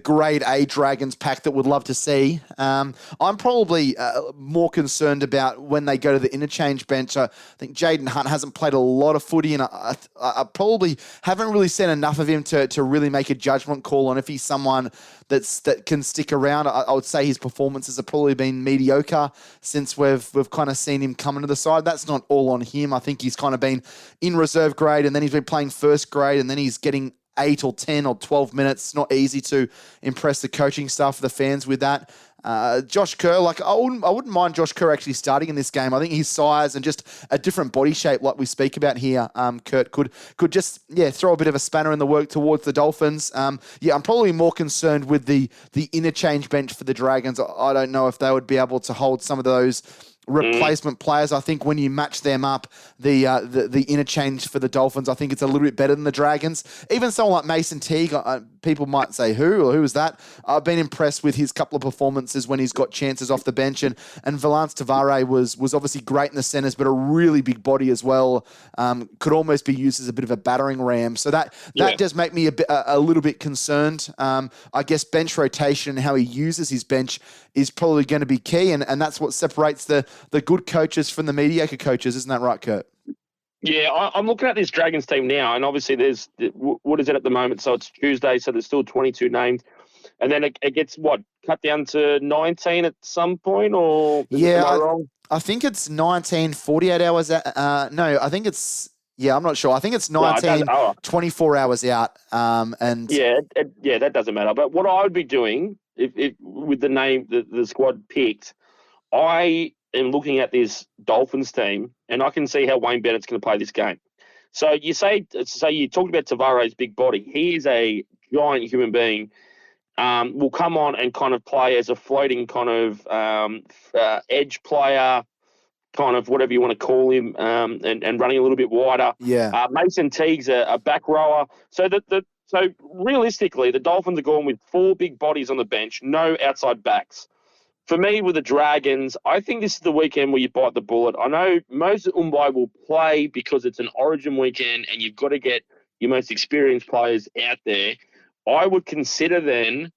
grade A Dragons pack that would love to see. I'm probably more concerned about when they go to the interchange bench. I think Jaden Hunt hasn't played a lot of footy, and I probably haven't really seen enough of him to really make a judgment call on if he's someone that can stick around. I would say his performances have probably been mediocre since we've kind of seen him come into the side. That's not all on him. I think he's kind of been in reserve grade, and then he's been playing first grade, and then he's getting 8 or 10 or 12 minutes. It's not easy to impress the coaching staff, the fans with that. Josh Kerr, I wouldn't mind Josh Kerr actually starting in this game. I think his size and just a different body shape, like we speak about here, Kurt, could just throw a bit of a spanner in the work towards the Dolphins. I'm probably more concerned with the interchange bench for the Dragons. I don't know if they would be able to hold some of those replacement players. I think when you match them up, the interchange for the Dolphins, I think it's a little bit better than the Dragons. Even someone like Mason Teague, people might say, who is that? I've been impressed with his couple of performances when he's got chances off the bench, and Valance Tavare was obviously great in the centres, but a really big body as well. Could almost be used as a bit of a battering ram. So that does make me a little bit concerned. I guess bench rotation and how he uses his bench is probably going to be key, and that's what separates the good coaches from the mediocre coaches. Isn't that right, Kurt? Yeah, I'm looking at this Dragons team now, and obviously there's, what is it at the moment? So it's Tuesday, so there's still 22 named. And then it gets, cut down to 19 at some point, or am I wrong? I think it's 19, 48 hours. No, I think it's, I'm not sure. I think it's 19, 24 hours out. That doesn't matter. But what I would be doing, if with the name, the squad picked, I am looking at this Dolphins team, and I can see how Wayne Bennett's going to play this game. So you talked about Tavare's big body. He is a giant human being. Will come on and kind of play as a floating kind of edge player, kind of whatever you want to call him, and running a little bit wider. Yeah. Mason Teague's a back rower. So so realistically, the Dolphins are going with 4 big bodies on the bench, no outside backs. For me, with the Dragons, I think this is the weekend where you bite the bullet. I know Moses Umbai will play because it's an Origin weekend and you've got to get your most experienced players out there. I would consider then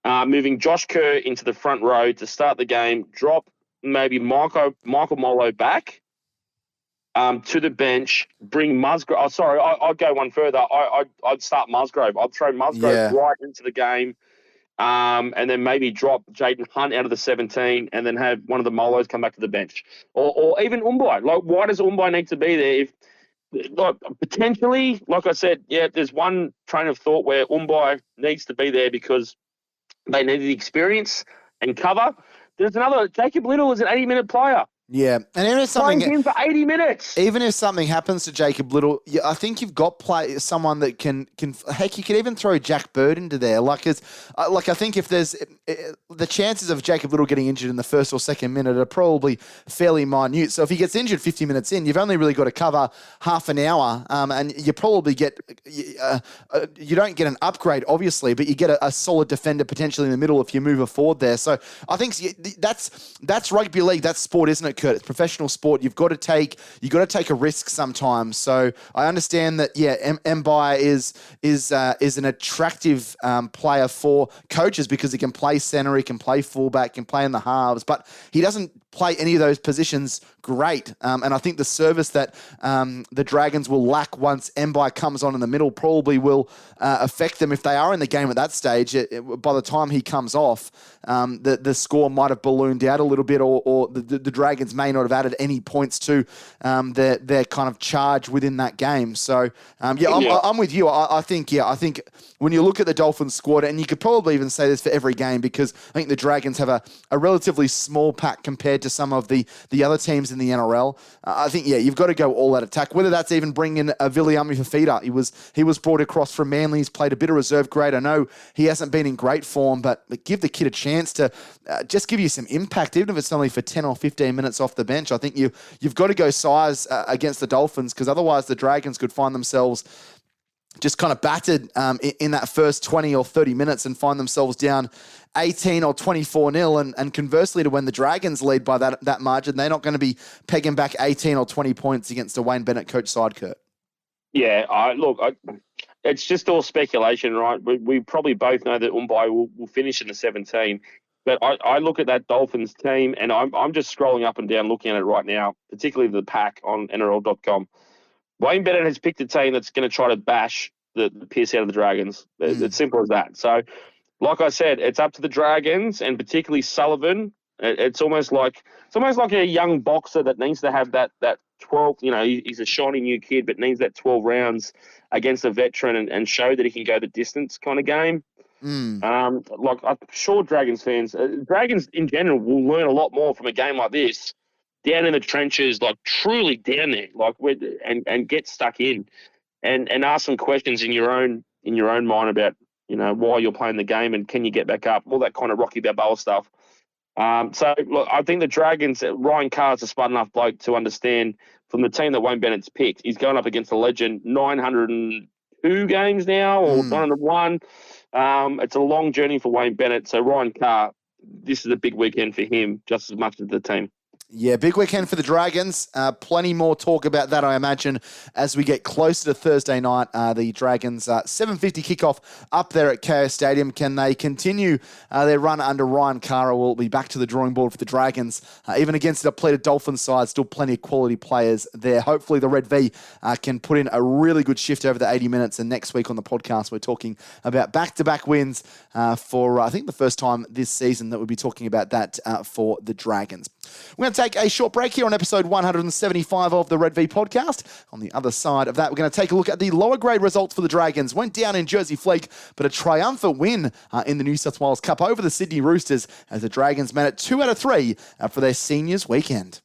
moving Josh Kerr into the front row to start the game, drop maybe Michael Molo back to the bench, bring Musgrove. Oh, sorry, I'd go one further. I'd start Musgrove. I'd throw Musgrove right into the game. And then maybe drop Jaden Hunt out of the 17 and then have one of the Molos come back to the bench. Or even Umbai. Why does Umbai need to be there? Potentially, like I said, there's one train of thought where Umbai needs to be there because they need the experience and cover. There's another, Jacob Little is an 80-minute player. Yeah, and even if something him for 80 minutes, even if something happens to Jacob Little, I think you've got someone that can. Heck, you could even throw Jack Bird into there. I think if there's the chances of Jacob Little getting injured in the first or second minute are probably fairly minute. So if he gets injured 50 minutes in, you've only really got to cover half an hour, and you probably get you don't get an upgrade, obviously, but you get a solid defender potentially in the middle if you move forward there. So I think that's rugby league. That's sport, isn't it, Kurt? It's professional sport. You've got to take a risk sometimes. So I understand that. Mbai is an attractive player for coaches because he can play center, he can play fullback, can play in the halves, but he doesn't play any of those positions, great. And I think the service that the Dragons will lack once Mbai comes on in the middle probably will affect them if they are in the game at that stage. By the time he comes off, the score might have ballooned out a little bit, or the Dragons may not have added any points to their kind of charge within that game. So, I'm with you. I think when you look at the Dolphins squad, and you could probably even say this for every game, because I think the Dragons have a relatively small pack compared to some of the other teams in the NRL. I think, you've got to go all out attack, whether that's even bringing Viliami Fafita. He was brought across from Manly. He's played a bit of reserve grade. I know he hasn't been in great form, but give the kid a chance to just give you some impact, even if it's only for 10 or 15 minutes off the bench. I think you've got to go size against the Dolphins, because otherwise the Dragons could find themselves just kind of battered in that first 20 or 30 minutes and find themselves down 18 or 24-0. And conversely, to when the Dragons lead by that margin, they're not going to be pegging back 18 or 20 points against a Wayne Bennett coach side, Kurt. Yeah, it's just all speculation, right? We probably both know that Mbai will finish in the 17. But I look at that Dolphins team, and I'm just scrolling up and down looking at it right now, particularly the pack on NRL.com. Wayne Bennett has picked a team that's going to try to bash the piss out of the Dragons. It's simple as that. So, like I said, it's up to the Dragons, and particularly Sullivan. It's almost like a young boxer that needs to have that 12. He's a shiny new kid, but needs that 12 rounds against a veteran and show that he can go the distance kind of game. I'm sure Dragons fans, Dragons in general, will learn a lot more from a game like this, down in the trenches, like truly down there, and get stuck in, and ask some questions in your own mind about why you're playing the game and can you get back up, all that kind of Rocky Balboa stuff. So look, I think the Dragons, Ryan Carr's a smart enough bloke to understand from the team that Wayne Bennett's picked. He's going up against a legend, 902 games now, or 901. It's a long journey for Wayne Bennett. So Ryan Carr, this is a big weekend for him, just as much as the team. Yeah, big weekend for the Dragons. Plenty more talk about that, I imagine, as we get closer to Thursday night. The Dragons, 7:50 kickoff up there at KO Stadium. Can they continue their run under Ryan Carr? Will be back to the drawing board for the Dragons, even against a depleted Dolphins side. Still plenty of quality players there. Hopefully the Red V can put in a really good shift over the 80 minutes. And next week on the podcast, we're talking about back-to-back wins for, I think, the first time this season that we'll be talking about that for the Dragons. We're going to take a short break here on episode 175 of the Red V podcast. On the other side of that, we're going to take a look at the lower grade results for the Dragons. Went down in Jersey Flegg, but a triumphant win in the New South Wales Cup over the Sydney Roosters as the Dragons made it 2 out of 3 for their seniors weekend.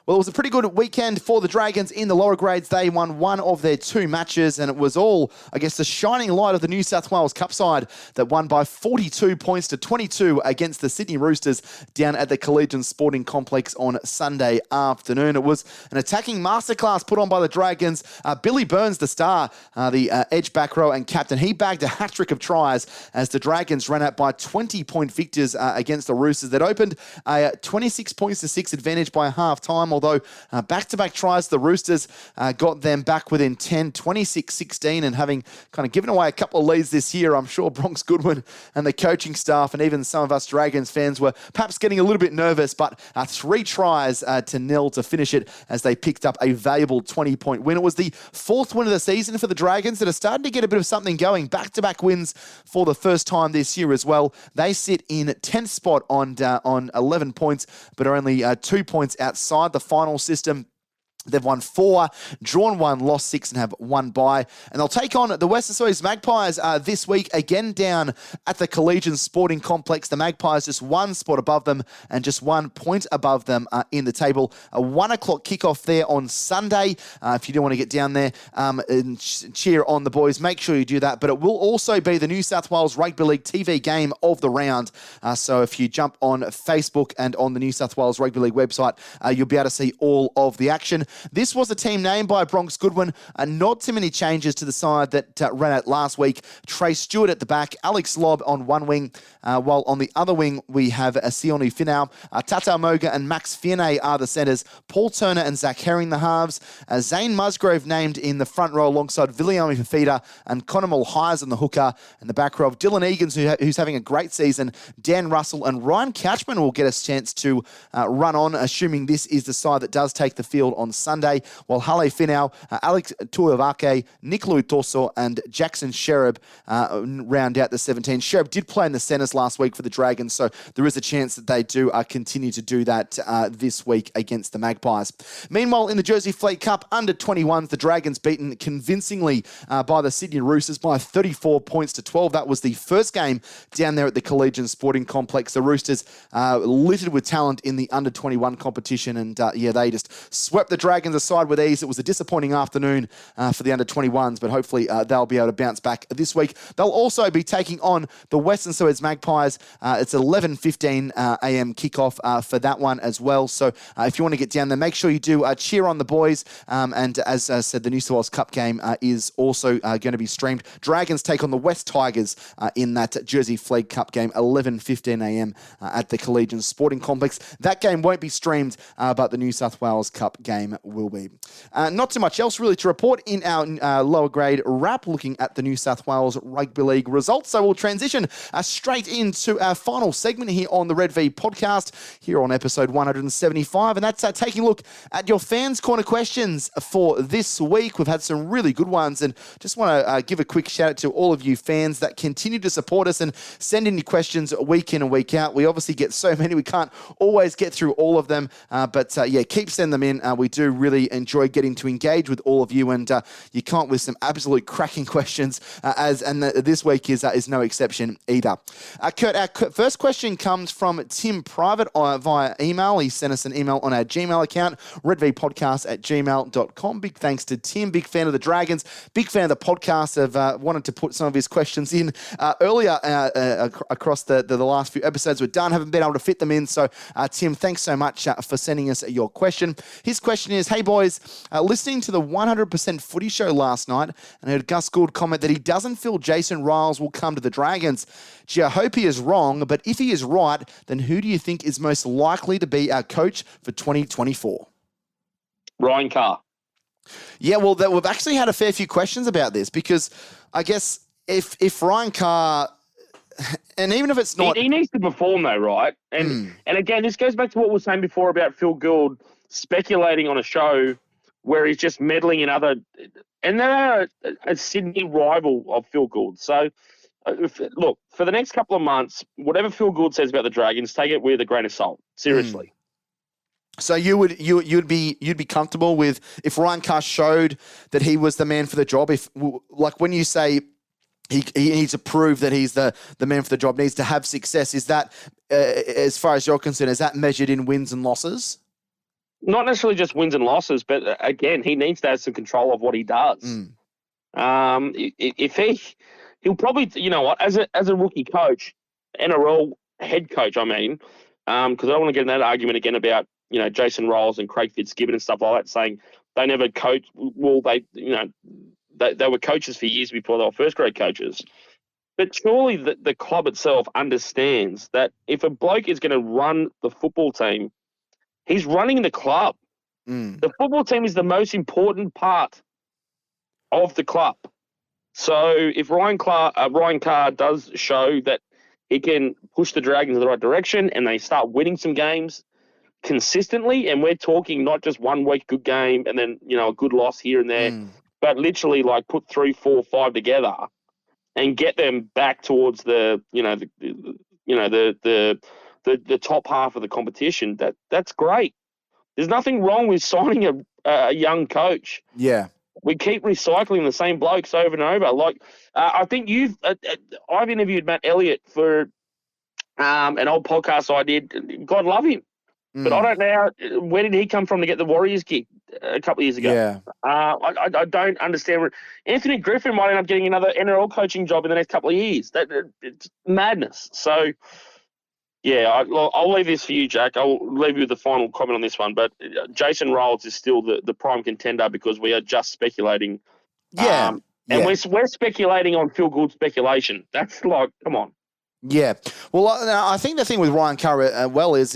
Well, it was a pretty good weekend for the Dragons in the lower grades. They won one of their 2 matches, and it was all, I guess, the shining light of the New South Wales Cup side that won by 42 points to 22 against the Sydney Roosters down at the Collegiate Sporting Complex on Sunday afternoon. It was an attacking masterclass put on by the Dragons. Billy Burns, the star, the edge back row and captain, he bagged a hat-trick of tries as the Dragons ran out by 20-point victors against the Roosters. That opened a 26 points to 6 advantage by half-time, although back-to-back tries, the Roosters got them back within 10, 26-16, and having kind of given away a couple of leads this year, I'm sure Bronx Goodwin and the coaching staff and even some of us Dragons fans were perhaps getting a little bit nervous, but 3 tries to 0 to finish it as they picked up a valuable 20-point win. It was the 4th win of the season for the Dragons that are starting to get a bit of something going. Back-to-back wins for the first time this year as well. They sit in 10th spot on 11 points, but are only 2 points outside the final system. They've won 4, drawn 1, lost 6, and have 1 bye. And they'll take on the Western Australia's Magpies this week, again down at the Collegiate Sporting Complex. The Magpies just 1 spot above them and just 1 point above them in the table. A 1 o'clock kickoff there on Sunday. If you do want to get down there and cheer on the boys, make sure you do that. But it will also be the New South Wales Rugby League TV game of the round. So if you jump on Facebook and on the New South Wales Rugby League website, you'll be able to see all of the action. This was a team named by Bronx Goodwin. Not too many changes to the side that ran out last week. Trey Stewart at the back, Alex Lobb on one wing, while on the other wing we have Sione Finau, Tata Moga and Max Fiene are the centres, Paul Turner and Zach Herring the halves, Zane Musgrove named in the front row alongside Viliami Fafita and Connor Mulhires on the hooker, and the back row of Dylan Egan's who's having a great season, Dan Russell and Ryan Couchman will get a chance to run on, assuming this is the side that does take the field on Sunday, while Hale Finau, Alex Tuivake, Nick Luitoso and Jackson Sherab round out the 17. Sherab did play in the centres last week for the Dragons, so there is a chance that they do continue to do that this week against the Magpies. Meanwhile, in the Jersey Fleet Cup, under 21s, the Dragons beaten convincingly by the Sydney Roosters by 34 points to 12. That was the first game down there at the Collegiate Sporting Complex. The Roosters littered with talent in the under 21 competition, and they just swept the Dragons aside with ease. It was a disappointing afternoon for the under 21s, but hopefully they'll be able to bounce back this week. They'll also be taking on the Western Suburbs Magpies. It's 11:15 a.m. kickoff for that one as well. So if you want to get down there, make sure you do cheer on the boys. And as I said, the New South Wales Cup game is also going to be streamed. Dragons take on the West Tigers in that Jersey Fleet Cup game, 11:15 a.m. At the Collegiate Sporting Complex. That game won't be streamed, but the New South Wales Cup game will be. Not too much else really to report in our lower grade wrap, looking at the New South Wales Rugby League results. So we'll transition straight into our final segment here on the Red V podcast, here on episode 175, and that's taking a look at your Fans Corner questions for this week. We've had some really good ones, and just want to give a quick shout out to all of you fans that continue to support us and send in your questions week in and week out. We obviously get so many, we can't always get through all of them, but keep sending them in. We do really enjoy getting to engage with all of you, and you come up with some absolute cracking questions, this week is no exception either. Kurt, our first question comes from Tim Private via email. He sent us an email on our Gmail account, redvpodcast@gmail.com. Big thanks to Tim, big fan of the Dragons, big fan of the podcast. I've wanted to put some of his questions in earlier across the last few episodes we've done, haven't been able to fit them in. So Tim, thanks so much for sending us your question. His question is, hey boys, listening to the 100% Footy show last night and heard Gus Gould comment that he doesn't feel Jason Riles will come to the Dragons. Gee, I hope he is wrong, but if he is right, then who do you think is most likely to be our coach for 2024? Ryan Carr. Yeah, well, we've actually had a fair few questions about this, because I guess if Ryan Carr, and even if it's not... He needs to perform though, right? And again, this goes back to what we were saying before about Phil Gould speculating on a show where he's just meddling in other... And they're a Sydney rival of Phil Gould. So, look, for the next couple of months, whatever Phil Gould says about the Dragons, take it with a grain of salt. Seriously. So you'd be comfortable with if Ryan Carr showed that he was the man for the job? If, like, when you say he needs to prove that he's the man for the job, needs to have success, is that, as far as you're concerned, is that measured in wins and losses? Not necessarily just wins and losses, but again, he needs to have some control of what he does. If he'll probably, you know what, as a rookie coach, NRL head coach, I mean, because I don't want to get in that argument again about, you know, Jason Riles and Craig Fitzgibbon and stuff like that, saying they never coached. Well, they were coaches for years before they were first grade coaches. But surely the club itself understands that if a bloke is going to run the football team, he's running the club. The football team is the most important part of the club. So if Ryan Carr does show that he can push the Dragons in the right direction and they start winning some games consistently, and we're talking not just 1 week good game and then, you know, a good loss here and there, but literally like put 3, 4, 5 together and get them back towards the top half of the competition. That's great. There's nothing wrong with signing a young coach. Yeah. We keep recycling the same blokes over and over. Like, I think I've interviewed Matt Elliott for an old podcast I did. God love him. But I don't know, where did he come from to get the Warriors gig a couple of years ago? Yeah. I don't understand. Anthony Griffin might end up getting another NRL coaching job in the next couple of years. It's madness. So, Yeah, I'll leave this for you, Jack. I'll leave you with the final comment on this one. But Jason Ryles is still the prime contender because we are just speculating. Yeah. And we're speculating on feel good speculation. That's like, come on. Yeah. Well, I think the thing with Ryan Carr is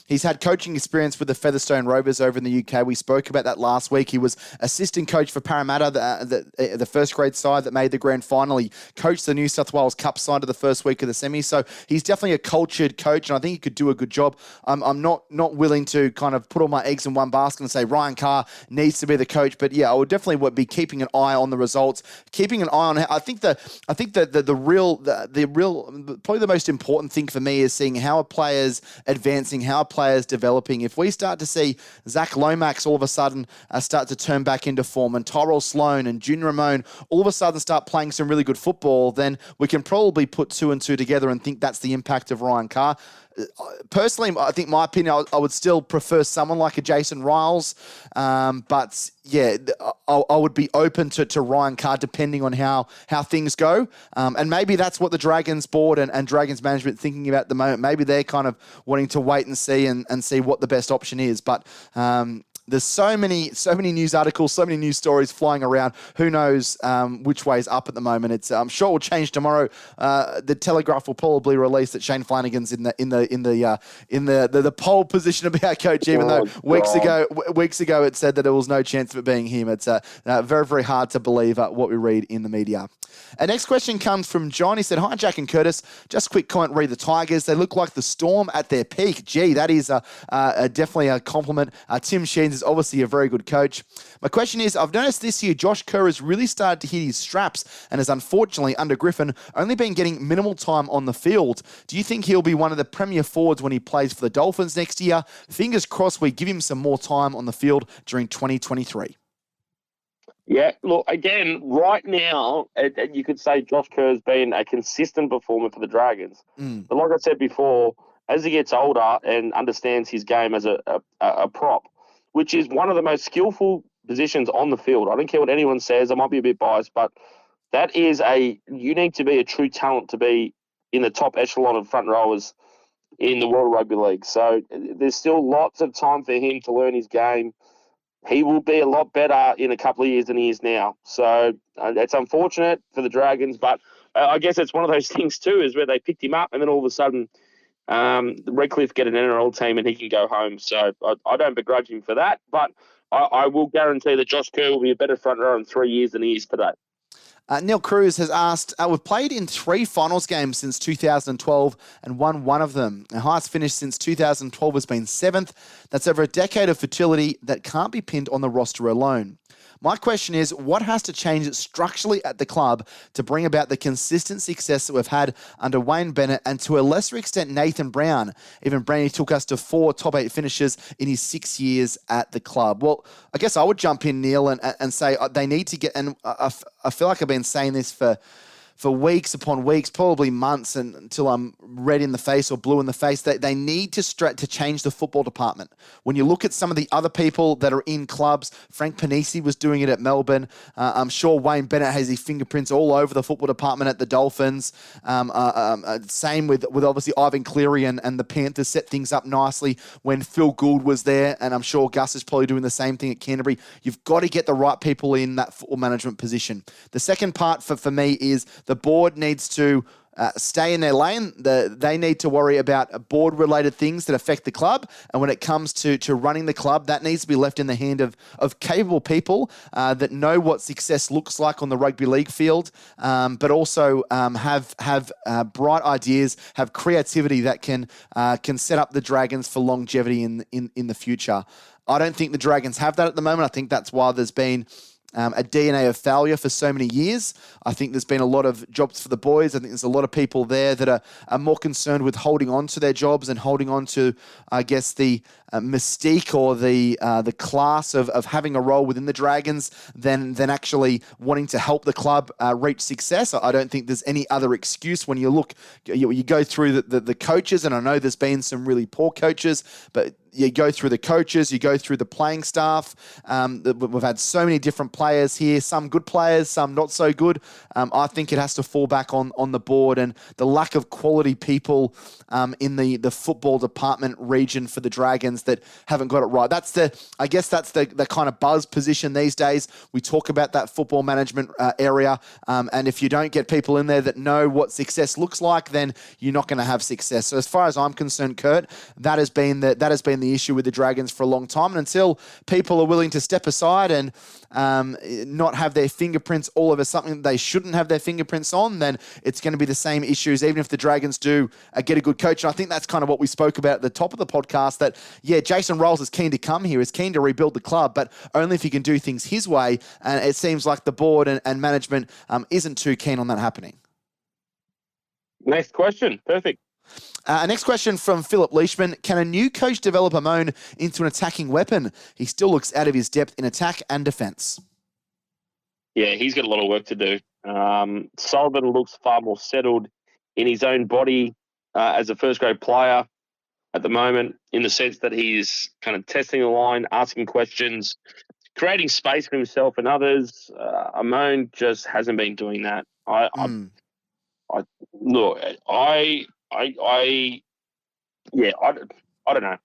he's had coaching experience with the Featherstone Rovers over in the UK. We spoke about that last week. He was assistant coach for Parramatta, the first grade side that made the grand final. He coached the New South Wales Cup side of the first week of the semi. So he's definitely a cultured coach, and I think he could do a good job. I'm not willing to kind of put all my eggs in one basket and say Ryan Carr needs to be the coach. But yeah, I would definitely be keeping an eye on the results, keeping an eye on. I think the real probably the most important thing for me is seeing how are players advancing, how are players developing. If we start to see Zach Lomax all of a sudden start to turn back into form, and Tyrell Sloan and Junior Ramon all of a sudden start playing some really good football, then we can probably put 2 and 2 together and think that's the impact of Ryan Carr. Personally, I think my opinion, I would still prefer someone like a Jason Ryles. But yeah, I would be open to Ryan Carr depending on how things go. And maybe that's what the Dragons board and Dragons management thinking about at the moment. Maybe they're kind of wanting to wait and see and see what the best option is. But there's so many news articles, so many news stories flying around. Who knows which way is up at the moment? I'm sure it will change tomorrow. The Telegraph will probably release that Shane Flanagan's in the pole position of our coach, even though weeks ago it said that there was no chance of it being him. It's very, very hard to believe what we read in the media. Our next question comes from John. He said, "Hi, Jack and Curtis. Just a quick comment. Read the Tigers. They look like the Storm at their peak." Gee, that is definitely a compliment. Tim Sheens is obviously a very good coach. My question is, I've noticed this year Josh Kerr has really started to hit his straps and has unfortunately, under Griffin, only been getting minimal time on the field. Do you think he'll be one of the premier forwards when he plays for the Dolphins next year? Fingers crossed we give him some more time on the field during 2023. Yeah, look, again, right now, you could say Josh Kerr's been a consistent performer for the Dragons. But like I said before, as he gets older and understands his game as a prop, which is one of the most skillful positions on the field. I don't care what anyone says. I might be a bit biased, but that is you need to be a true talent to be in the top echelon of front rowers in the World Rugby League. So there's still lots of time for him to learn his game. He will be a lot better in a couple of years than he is now. So it's unfortunate for the Dragons, but I guess it's one of those things too, is where they picked him up and then all of a sudden Redcliffe get an NRL team and he can go home. So I don't begrudge him for that, but I will guarantee that Josh Kerr will be a better front rower in 3 years than he is today. Neil Cruz has asked, we've played in 3 finals games since 2012 and won one of them. Our highest finish since 2012 has been 7th. That's over a decade of fertility that can't be pinned on the roster alone. My question is, what has to change structurally at the club to bring about the consistent success that we've had under Wayne Bennett and to a lesser extent Nathan Brown? Even Brownie took us to 4 top 8 finishes in his 6 years at the club. Well, I guess I would jump in, Neil, and say they need to get, and I feel like I've been saying this for weeks upon weeks, probably months, and until I'm red in the face or blue in the face. They need to change the football department. When you look at some of the other people that are in clubs, Frank Panisi was doing it at Melbourne. I'm sure Wayne Bennett has his fingerprints all over the football department at the Dolphins. Same with obviously Ivan Cleary and the Panthers set things up nicely when Phil Gould was there, and I'm sure Gus is probably doing the same thing at Canterbury. You've got to get the right people in that football management position. The second part for me is the board needs to stay in their lane. They need to worry about board-related things that affect the club. And when it comes to running the club, that needs to be left in the hand of capable people that know what success looks like on the rugby league field, but also have bright ideas, have creativity that can set up the Dragons for longevity in the future. I don't think the Dragons have that at the moment. I think that's why there's been a DNA of failure for so many years. I think there's been a lot of jobs for the boys. I think there's a lot of people there that are more concerned with holding on to their jobs and holding on to, I guess, the mystique or the class of having a role within the Dragons than actually wanting to help the club reach success. I don't think there's any other excuse when you look, you go through the coaches, and I know there's been some really poor coaches, but you go through the coaches, you go through the playing staff. We've had so many different players here, some good players, some not so good. I think it has to fall back on the board, and the lack of quality people in the football department region for the Dragons that haven't got it right. I guess that's the kind of buzz position these days. We talk about that football management area, and if you don't get people in there that know what success looks like, then you're not going to have success. So as far as I'm concerned, Kurt, that has been the issue with the Dragons for a long time. And until people are willing to step aside and not have their fingerprints all over something that they shouldn't have their fingerprints on, then it's going to be the same issues, even if the Dragons do get a good coach. And I think that's kind of what we spoke about at the top of the podcast, that, yeah, Jason Ryles is keen to come here, is keen to rebuild the club, but only if he can do things his way. And it seems like the board and management isn't too keen on that happening. Next question. Perfect. Next question from Philip Leishman. Can a new coach develop Amon into an attacking weapon? He still looks out of his depth in attack and defence. Yeah, he's got a lot of work to do. Sullivan looks far more settled in his own body as a first-grade player at the moment, in the sense that he's kind of testing the line, asking questions, creating space for himself and others. Amon just hasn't been doing that. I don't know.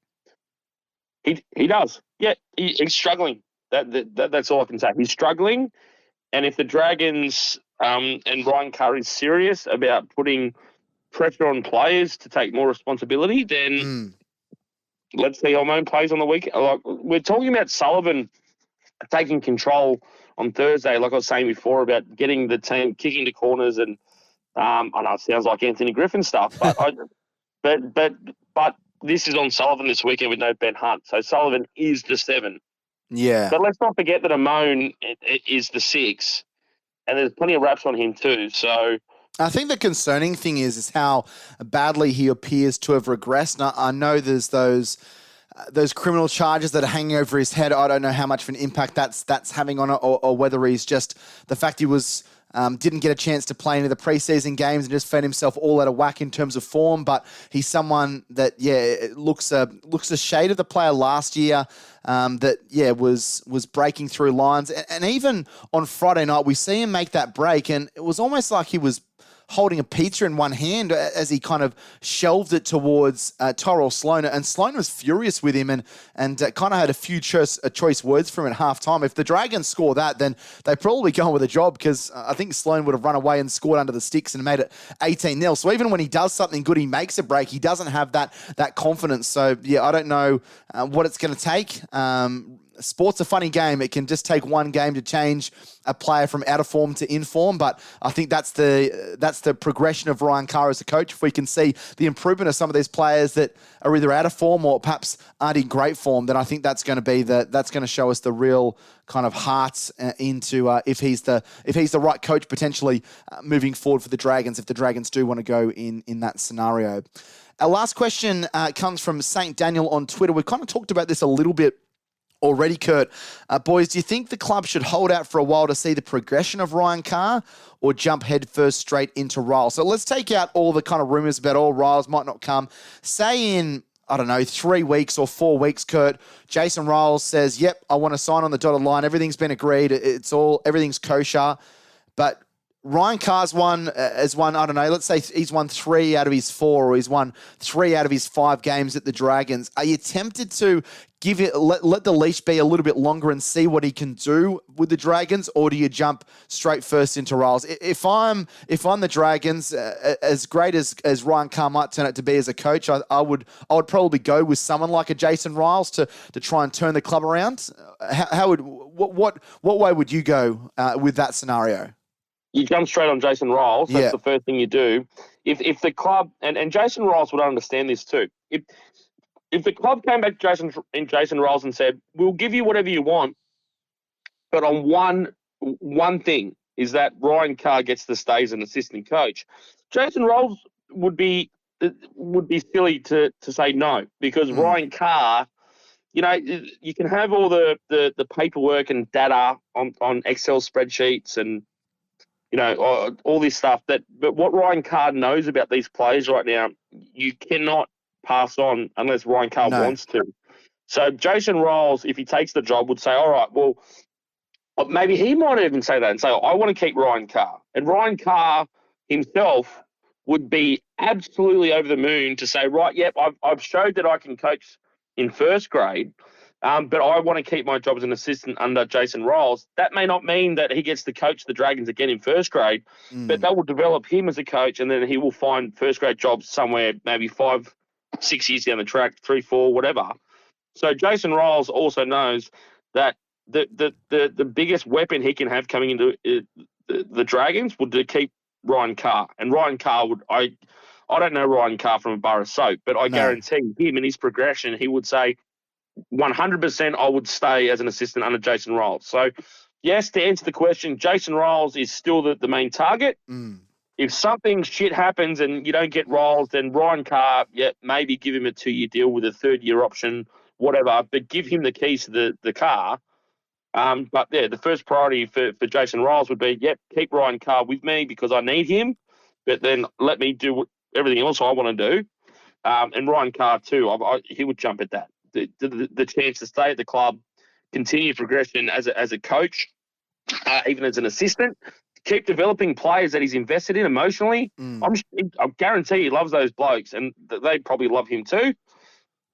He does. Yeah, he's struggling. That's all I can say. He's struggling, and if the Dragons and Ryan Carr is serious about putting pressure on players to take more responsibility, then let's see how Amon plays on the weekend. Like, we're talking about Sullivan taking control on Thursday, like I was saying before, about getting the team kicking to corners, and I know it sounds like Anthony Griffin stuff, but but this is on Sullivan this weekend with no Ben Hunt, so Sullivan is the 7. Yeah. But let's not forget that Amon is the 6, and there's plenty of raps on him too. So I think the concerning thing is how badly he appears to have regressed. And I know there's those criminal charges that are hanging over his head. I don't know how much of an impact that's having on it, or whether he's just the fact he was didn't get a chance to play into the preseason games and just found himself all out of whack in terms of form. But he's someone that, looks a shade of the player last year that, was breaking through lines. And even on Friday night, we see him make that break, and it was almost like he was holding a pizza in one hand as he kind of shelved it towards Tyrell Sloan. And Sloan was furious with him and kind of had a few choice words for him at halftime. If the Dragons score that, then they probably go on with a job, because I think Sloan would have run away and scored under the sticks and made it 18-0. So even when he does something good, he makes a break, he doesn't have that confidence. So, I don't know what it's going to take. Sport's a funny game. It can just take one game to change a player from out of form to in form, but I think that's the progression of Ryan Carr as a coach. If we can see the improvement of some of these players that are either out of form or perhaps aren't in great form, then I think that's going to show us the real kind of heart into if he's the right coach potentially moving forward for the Dragons, if the Dragons do want to go in that scenario. Our last question comes from St. Daniel on Twitter. We've kind of talked about this a little bit already, Kurt. Boys, do you think the club should hold out for a while to see the progression of Ryan Carr, or jump headfirst straight into Ryles? So let's take out all the kind of rumours about Ryles might not come. Say in, 3 weeks or 4 weeks, Kurt, Jason Ryles says, yep, I want to sign on the dotted line. Everything's been agreed. Everything's kosher. But Ryan Carr's won, let's say he's won 3 out of his 4, or he's won 3 out of his 5 games at the Dragons. Are you tempted to let the leash be a little bit longer and see what he can do with the Dragons, or do you jump straight first into Ryles? If I'm the Dragons, as great as Ryan Carr might turn out to be as a coach, I would probably go with someone like a Jason Ryles to try and turn the club around. What way would you go with that scenario? You jump straight on Jason Ryles. That's the first thing you do. If the club, and Jason Ryles would understand this too. If the club came back to Jason Ryles and said, we'll give you whatever you want, but on one thing, is that Ryan Carr gets to stay as an assistant coach, Jason Ryles would be silly to say no, because Ryan Carr, you can have all the paperwork and data on Excel spreadsheets and all this stuff. But what Ryan Carr knows about these players right now, you cannot pass on unless Ryan Carr wants to. So Jason Riles, if he takes the job, would say, all right, well, maybe he might even say that and say, I want to keep Ryan Carr. And Ryan Carr himself would be absolutely over the moon to say, right, yep, I've showed that I can coach in first grade, but I want to keep my job as an assistant under Jason Riles. That may not mean that he gets to coach the Dragons again in first grade, but that will develop him as a coach, and then he will find first grade jobs somewhere maybe 5-6 years down the track, 3, 4, whatever. So Jason Riles also knows that the biggest weapon he can have coming into the Dragons would to keep Ryan Carr. And Ryan Carr would, I don't know Ryan Carr from a bar of soap, but I guarantee him in his progression, he would say 100% I would stay as an assistant under Jason Riles. So, yes, to answer the question, Jason Riles is still the main target. If something shit happens and you don't get Riles, then Ryan Carr, maybe give him a 2-year deal with a 3rd-year option, whatever, but give him the keys to the car. But the first priority for Jason Riles would be, keep Ryan Carr with me because I need him, but then let me do everything else I want to do. And Ryan Carr too, he would jump at that. The chance to stay at the club, continue progression as a coach, even as an assistant, keep developing players that he's invested in emotionally. I guarantee he loves those blokes, and they probably love him too.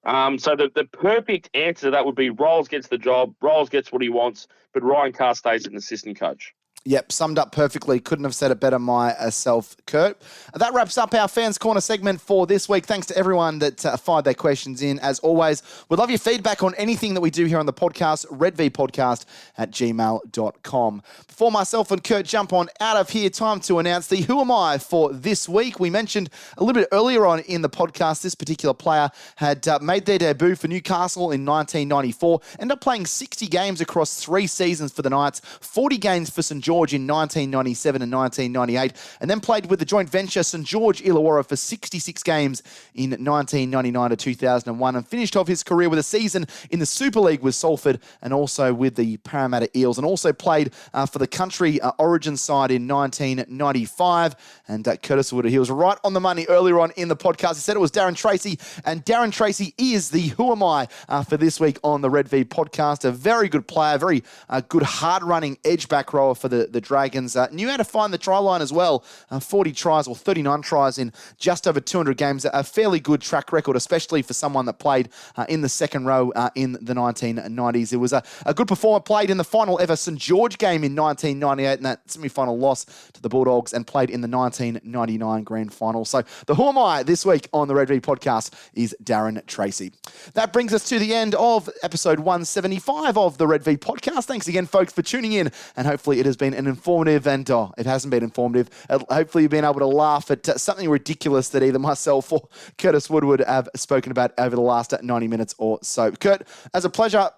So the perfect answer to that would be Riles gets the job, Riles gets what he wants, but Ryan Carr stays as an assistant coach. Yep, summed up perfectly. Couldn't have said it better myself, Kurt. That wraps up our Fans Corner segment for this week. Thanks to everyone that fired their questions in. As always, we'd love your feedback on anything that we do here on the podcast, redvpodcast@gmail.com. Before myself and Kurt jump on out of here, time to announce the Who Am I for this week. We mentioned a little bit earlier on in the podcast, this particular player had made their debut for Newcastle in 1994, ended up playing 60 games across 3 seasons for the Knights, 40 games for St. George in 1997 and 1998, and then played with the joint venture St. George Illawarra for 66 games in 1999 to 2001, and finished off his career with a season in the Super League with Salford and also with the Parramatta Eels, and also played for the country origin side in 1995. And Curtis Woodward, he was right on the money earlier on in the podcast. He said it was Darren Tracy, and Darren Tracy is the Who Am I for this week on the Red V podcast. A very good player, very good hard-running edge back rower for the Dragons. Knew how to find the try line as well. 40 tries or 39 tries in just over 200 games. A fairly good track record, especially for someone that played in the second row in the 1990s. It was a good performer, played in the final ever St. George game in 1998 and that semi-final loss to the Bulldogs, and played in the 1999 grand final. So the Who Am I this week on the Red V podcast is Darren Tracy. That brings us to the end of episode 175 of the Red V podcast. Thanks again, folks, for tuning in, and hopefully it has been an informative, and it hasn't been informative. Hopefully you've been able to laugh at something ridiculous that either myself or Curtis Woodward have spoken about over the last 90 minutes or so. Kurt, as a pleasure,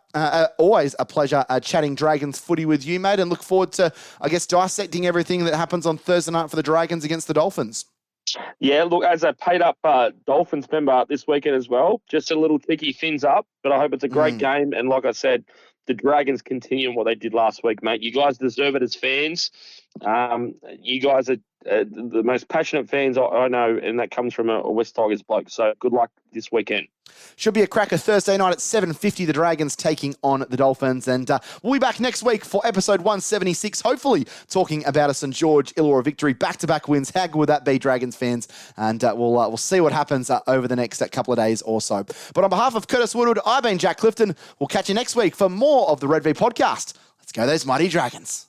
always a pleasure chatting Dragons footy with you, mate, and look forward to, I guess, dissecting everything that happens on Thursday night for the Dragons against the Dolphins. Yeah, look, as a paid-up Dolphins member this weekend as well, just a little cheeky fins up, but I hope it's a great game, and like I said, the Dragons continue what they did last week, mate. You guys deserve it as fans. You guys are the most passionate fans I know, and that comes from a West Tigers bloke. So good luck this weekend. Should be a cracker Thursday night at 7:50, the Dragons taking on the Dolphins. And we'll be back next week for episode 176, hopefully talking about a St. George Illawarra victory, back-to-back wins. How good would that be, Dragons fans? And we'll see what happens over the next couple of days or so. But on behalf of Curtis Woodward, I've been Jack Clifton. We'll catch you next week for more of the Red V podcast. Let's go those mighty Dragons.